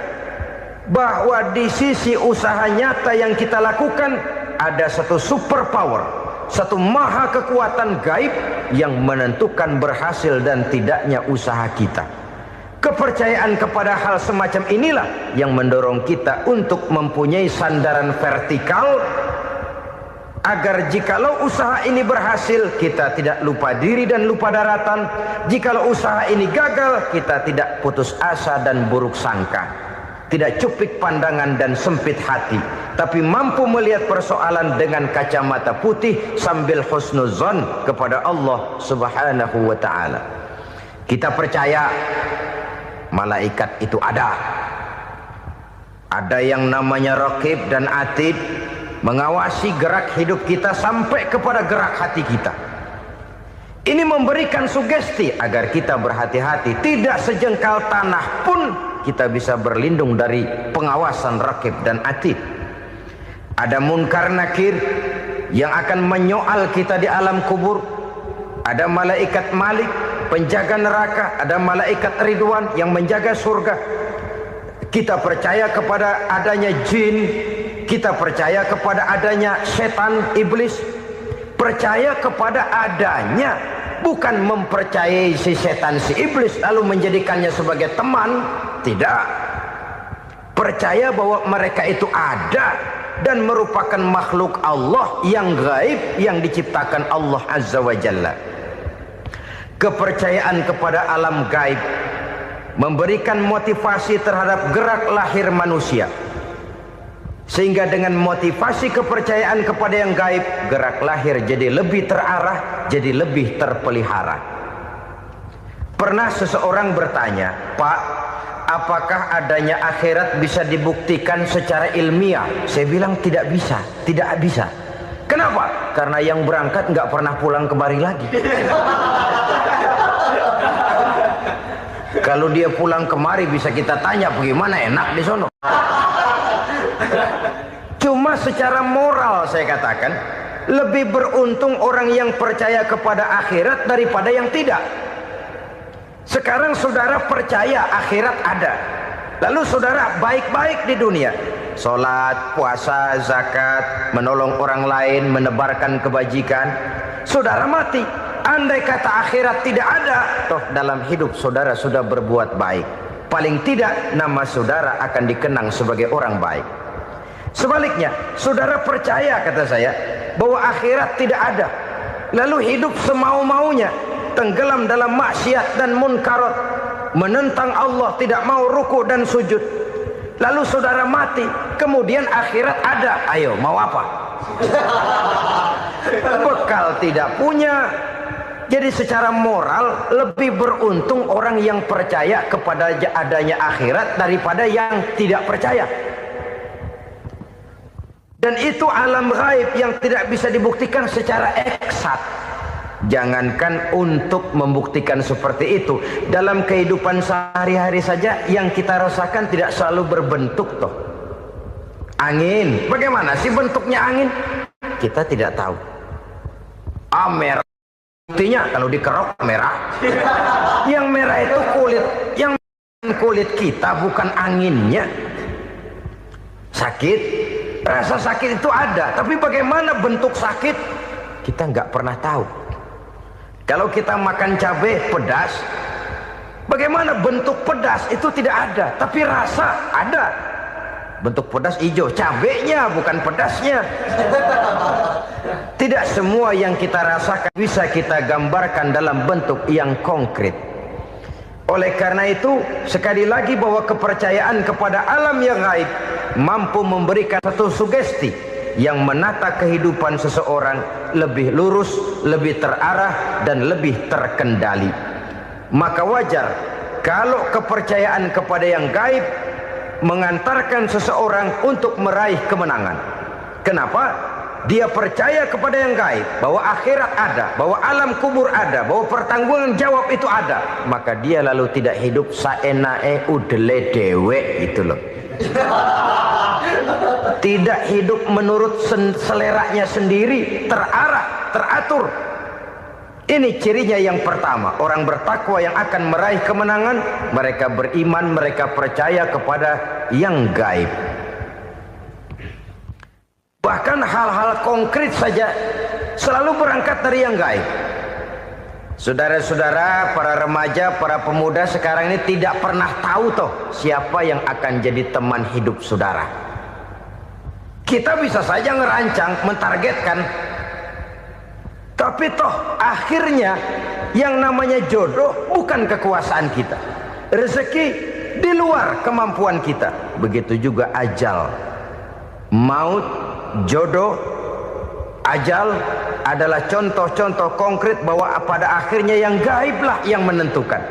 S1: bahwa di sisi usaha nyata yang kita lakukan ada satu super power, satu maha kekuatan gaib yang menentukan berhasil dan tidaknya usaha kita. Kepercayaan kepada hal semacam inilah yang mendorong kita untuk mempunyai sandaran vertikal, agar jikalau usaha ini berhasil kita tidak lupa diri dan lupa daratan. Jikalau usaha ini gagal kita tidak putus asa dan buruk sangka, tidak cupik pandangan dan sempit hati, tapi mampu melihat persoalan dengan kacamata putih sambil husnuzon kepada Allah Subhanahu wa ta'ala. Kita percaya malaikat itu ada. Ada yang namanya raqib dan atid, mengawasi gerak hidup kita sampai kepada gerak hati kita. Ini memberikan sugesti agar kita berhati-hati. Tidak sejengkal tanah pun kita bisa berlindung dari pengawasan raqib dan atid. Ada munkar nakir yang akan menyoal kita di alam kubur. Ada malaikat malik, penjaga neraka. Ada malaikat ridwan yang menjaga surga. Kita percaya kepada adanya jin, kita percaya kepada adanya setan, iblis. Percaya kepada adanya, bukan mempercayai si setan, si iblis lalu menjadikannya sebagai teman. Tidak. Percaya bahwa mereka itu ada dan merupakan makhluk Allah yang gaib, yang diciptakan Allah Azza wa Jalla. Kepercayaan kepada alam gaib memberikan motivasi terhadap gerak lahir manusia, sehingga dengan motivasi kepercayaan kepada yang gaib, gerak lahir jadi lebih terarah, jadi lebih terpelihara. Pernah seseorang bertanya, "Pak, apakah adanya akhirat bisa dibuktikan secara ilmiah?" Saya bilang tidak bisa, tidak bisa. Kenapa? Karena yang berangkat nggak pernah pulang kemari lagi. Kalau dia pulang kemari bisa kita tanya bagaimana enak di sono. Cuma secara moral saya katakan, lebih beruntung orang yang percaya kepada akhirat daripada yang tidak. Sekarang saudara percaya akhirat ada, lalu saudara baik-baik di dunia, sholat, puasa, zakat, menolong orang lain, menebarkan kebajikan. Saudara mati, andai kata akhirat tidak ada, toh dalam hidup saudara sudah berbuat baik. Paling tidak nama saudara akan dikenang sebagai orang baik. Sebaliknya, saudara percaya, kata saya, bahwa akhirat tidak ada, lalu hidup semau-maunya, tenggelam dalam maksiat dan munkarat, menentang Allah, tidak mau ruku dan sujud. Lalu saudara mati, kemudian akhirat ada, ayo mau apa? Bekal tidak punya. Jadi secara moral lebih beruntung orang yang percaya kepada adanya akhirat daripada yang tidak percaya. Dan itu alam gaib yang tidak bisa dibuktikan secara eksat. Jangankan untuk membuktikan seperti itu, dalam kehidupan sehari-hari saja yang kita rasakan tidak selalu berbentuk toh. Angin, bagaimana sih bentuknya angin? Kita tidak tahu. Merah, buktinya kalau dikerok merah. Yang merah itu kulit, yang kulit kita bukan anginnya. Sakit, rasa sakit itu ada, tapi bagaimana bentuk sakit kita nggak pernah tahu. Kalau kita makan cabai pedas, bagaimana bentuk pedas itu tidak ada, tapi rasa ada. Bentuk pedas hijau, cabainya bukan pedasnya. Tidak semua yang kita rasakan bisa kita gambarkan dalam bentuk yang konkret. Oleh karena itu, sekali lagi bahwa kepercayaan kepada alam yang gaib mampu memberikan satu sugesti yang menata kehidupan seseorang lebih lurus, lebih terarah, dan lebih terkendali. Maka wajar kalau kepercayaan kepada yang gaib mengantarkan seseorang untuk meraih kemenangan. Kenapa? Dia percaya kepada yang gaib, bahwa akhirat ada, bahwa alam kubur ada, bahwa pertanggungan jawab itu ada. Maka dia lalu tidak hidup saenae udele dewe itu loh. Tidak hidup menurut seleranya sendiri, terarah, teratur. Ini cirinya yang pertama. Orang bertakwa yang akan meraih kemenangan, mereka beriman, mereka percaya kepada yang gaib. Bahkan hal-hal konkret saja selalu berangkat dari yang gaib. Saudara-saudara, para remaja, para pemuda sekarang ini tidak pernah tahu toh siapa yang akan jadi teman hidup saudara. Kita bisa saja ngerancang, mentargetkan, tapi toh akhirnya yang namanya jodoh bukan kekuasaan kita. Rezeki di luar kemampuan kita. Begitu juga ajal. Maut, jodoh, ajal adalah contoh-contoh konkret bahwa pada akhirnya yang gaiblah yang menentukan.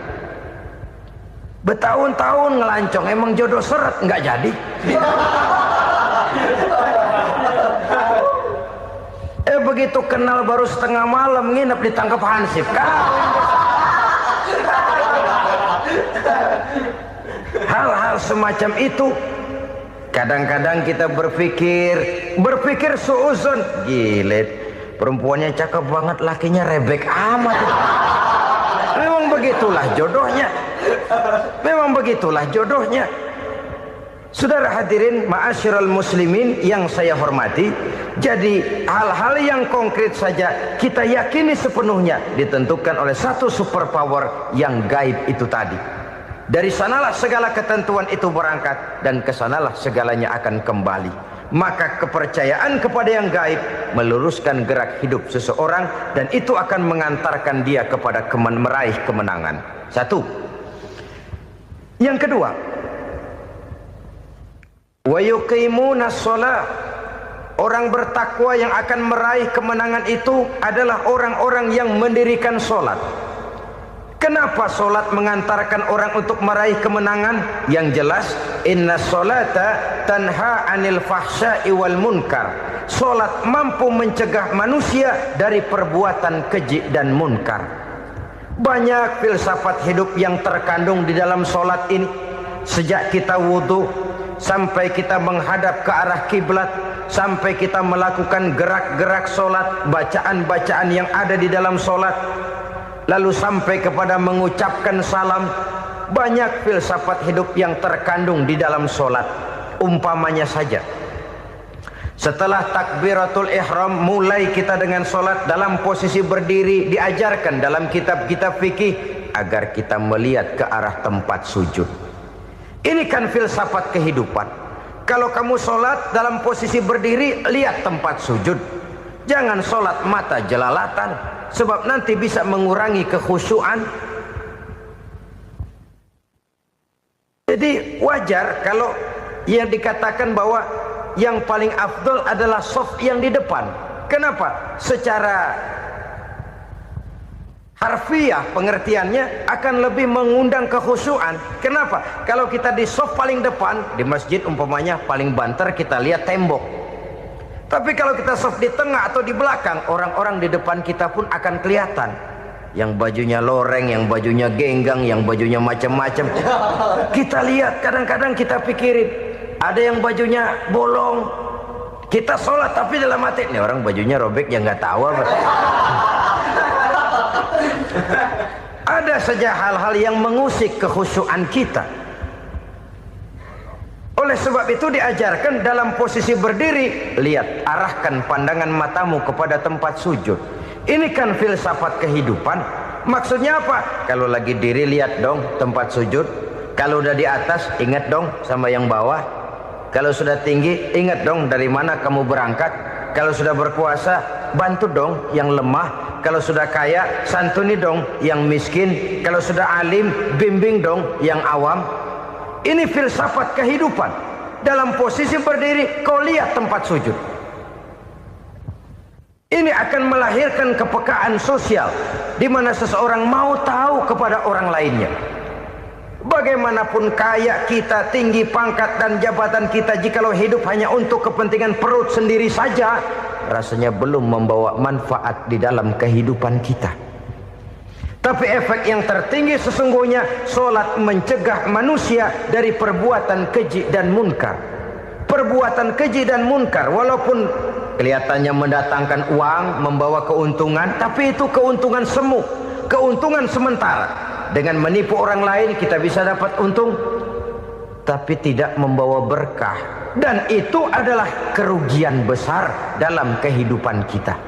S1: Bertahun-tahun ngelancong, emang jodoh seret, nggak jadi. Begitu kenal baru setengah malam nginep ditangkap hansip kan. Hal-hal semacam itu kadang-kadang kita berpikir suuzon, gile, perempuannya cakep banget, lakinya rebek amat. Memang begitulah jodohnya. Memang begitulah jodohnya. Saudara hadirin ma'asyiral muslimin yang saya hormati, jadi hal-hal yang konkret saja kita yakini sepenuhnya ditentukan oleh satu superpower yang gaib itu tadi. Dari sanalah segala ketentuan itu berangkat dan kesanalah segalanya akan kembali. Maka kepercayaan kepada yang gaib meluruskan gerak hidup seseorang dan itu akan mengantarkan dia kepada meraih kemenangan. Satu. Yang kedua, wa yuqimuna shalah. Orang bertakwa yang akan meraih kemenangan itu adalah orang-orang yang mendirikan sholat. Kenapa sholat mengantarkan orang untuk meraih kemenangan? Yang jelas, inna sholata tanha anil fahsya'i wal munkar. Sholat mampu mencegah manusia dari perbuatan keji dan munkar. Banyak filsafat hidup yang terkandung di dalam sholat ini. Sejak kita wudhu sampai kita menghadap ke arah kiblat, sampai kita melakukan gerak-gerak sholat, bacaan-bacaan yang ada di dalam sholat, lalu sampai kepada mengucapkan salam. Banyak filsafat hidup yang terkandung di dalam sholat. Umpamanya saja, setelah takbiratul ihram mulai kita dengan sholat dalam posisi berdiri, diajarkan dalam kitab-kitab fikih agar kita melihat ke arah tempat sujud. Ini kan filsafat kehidupan. Kalau kamu sholat dalam posisi berdiri, lihat tempat sujud. Jangan sholat mata jelalatan, sebab nanti bisa mengurangi kekhusyuan. Jadi wajar kalau yang dikatakan bahwa yang paling afdol adalah shaf yang di depan. Kenapa? Secara harfiah pengertiannya akan lebih mengundang kekhusyuan. Kenapa? Kalau kita di shaf paling depan di masjid umpamanya paling banter kita lihat tembok. Tapi kalau kita shaf di tengah atau di belakang, orang-orang di depan kita pun akan kelihatan. Yang bajunya loreng, yang bajunya genggang, yang bajunya macam-macam. Kita lihat, kadang-kadang kita pikirin, ada yang bajunya bolong. Kita sholat tapi dalam hati, ini orang bajunya robek yang nggak tahu apa. Ada saja hal-hal yang mengusik kekhusyuan kita. Oleh sebab itu diajarkan dalam posisi berdiri, lihat, arahkan pandangan matamu kepada tempat sujud. Ini kan filsafat kehidupan. Maksudnya apa? Kalau lagi diri lihat dong tempat sujud. Kalau udah di atas ingat dong sama yang bawah. Kalau sudah tinggi ingat dong dari mana kamu berangkat. Kalau sudah berkuasa bantu dong yang lemah. Kalau sudah kaya santuni dong yang miskin. Kalau sudah alim bimbing dong yang awam. Ini filsafat kehidupan. Dalam posisi berdiri kau lihat tempat sujud. Ini akan melahirkan kepekaan sosial di mana seseorang mau tahu kepada orang lainnya. Bagaimanapun kaya kita, tinggi pangkat dan jabatan kita, jikalau hidup hanya untuk kepentingan perut sendiri saja, rasanya belum membawa manfaat di dalam kehidupan kita. Tapi efek yang tertinggi sesungguhnya, sholat mencegah manusia dari perbuatan keji dan munkar. Perbuatan keji dan munkar walaupun kelihatannya mendatangkan uang, membawa keuntungan, tapi itu keuntungan semu, keuntungan sementara. Dengan menipu orang lain kita bisa dapat untung, tapi tidak membawa berkah. Dan itu adalah kerugian besar dalam kehidupan kita.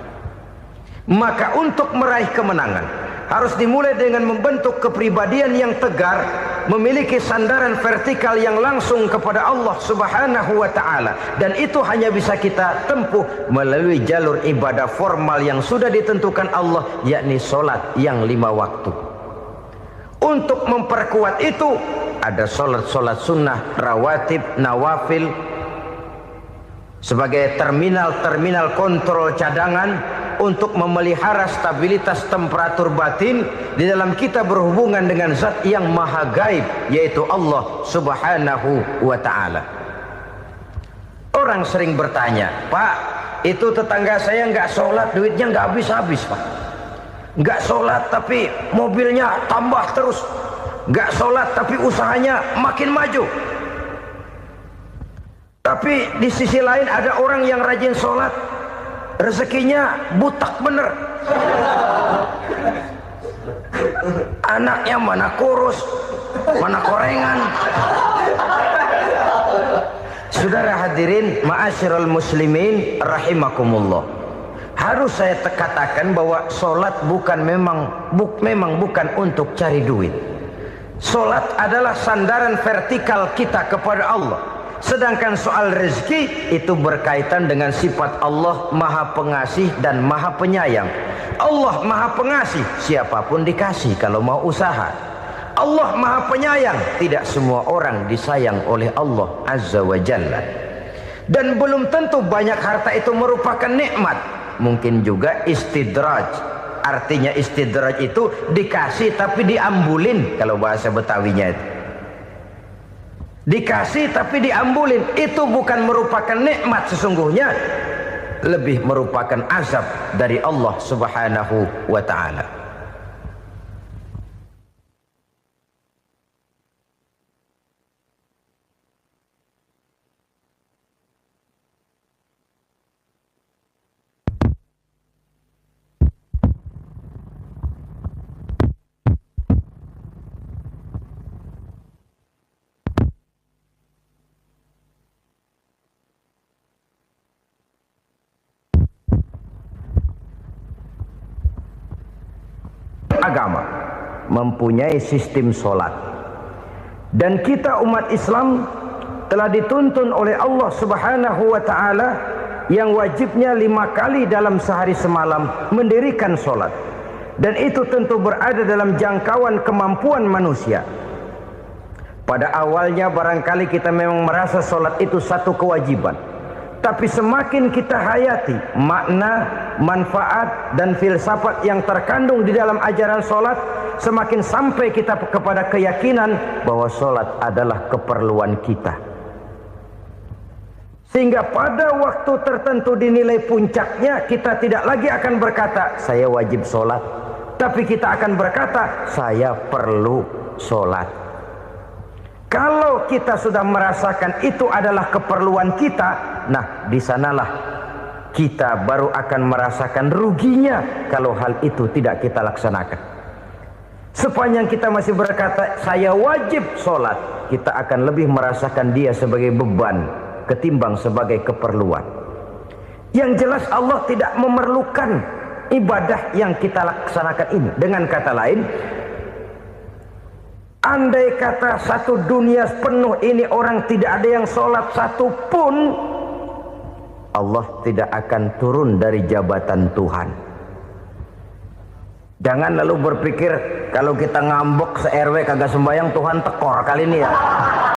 S1: Maka untuk meraih kemenangan harus dimulai dengan membentuk kepribadian yang tegar, memiliki sandaran vertikal yang langsung kepada Allah Subhanahu wa ta'ala. Dan itu hanya bisa kita tempuh melalui jalur ibadah formal yang sudah ditentukan Allah, yakni sholat yang 5 waktu. Untuk memperkuat itu ada sholat-sholat sunnah, rawatib, nawafil sebagai terminal-terminal kontrol cadangan untuk memelihara stabilitas temperatur batin di dalam kita berhubungan dengan zat yang maha gaib, yaitu Allah Subhanahu wa ta'ala. Orang sering bertanya, Pak, itu tetangga saya nggak sholat, duitnya nggak habis-habis, Pak. Nggak sholat tapi mobilnya tambah terus. Nggak sholat tapi usahanya makin maju. Tapi di sisi lain ada orang yang rajin sholat, rezekinya butak bener. Anaknya mana kurus, mana korengan. Saudara hadirin ma'asyiral muslimin rahimakumullah. Harus saya katakan bahwa sholat memang bukan untuk cari duit. Sholat adalah sandaran vertikal kita kepada Allah. Sedangkan soal rezeki itu berkaitan dengan sifat Allah maha pengasih dan maha penyayang. Allah maha pengasih, siapapun dikasih kalau mau usaha. Allah maha penyayang, tidak semua orang disayang oleh Allah Azza wa Jalla. Dan belum tentu banyak harta itu merupakan nikmat. Mungkin juga istidraj. Artinya istidraj itu dikasih tapi diambulin, kalau bahasa Betawinya itu. Dikasih tapi diambulin, itu bukan merupakan nikmat sesungguhnya, lebih merupakan azab dari Allah Subhanahu wa ta'ala. Agama mempunyai sistem sholat, dan kita umat Islam telah dituntun oleh Allah Subhanahu wa ta'ala yang wajibnya 5 kali dalam sehari semalam mendirikan solat, dan itu tentu berada dalam jangkauan kemampuan manusia. Pada awalnya barangkali kita memang merasa solat itu satu kewajiban, tapi semakin kita hayati makna, manfaat, dan filsafat yang terkandung di dalam ajaran solat, semakin sampai kita kepada keyakinan bahwa solat adalah keperluan kita. Sehingga pada waktu tertentu dinilai puncaknya, kita tidak lagi akan berkata saya wajib solat, tapi kita akan berkata saya perlu solat. Kalau kita sudah merasakan itu adalah keperluan kita, nah di sanalah kita baru akan merasakan ruginya kalau hal itu tidak kita laksanakan. Sepanjang kita masih berkata saya wajib sholat, kita akan lebih merasakan dia sebagai beban ketimbang sebagai keperluan. Yang jelas Allah tidak memerlukan ibadah yang kita laksanakan ini. Dengan kata lain, andai kata satu dunia penuh ini orang tidak ada yang sholat satu pun, Allah tidak akan turun dari jabatan Tuhan. Jangan lalu berpikir kalau kita ngambek se-RW kagak sembahyang Tuhan tekor kali ini ya.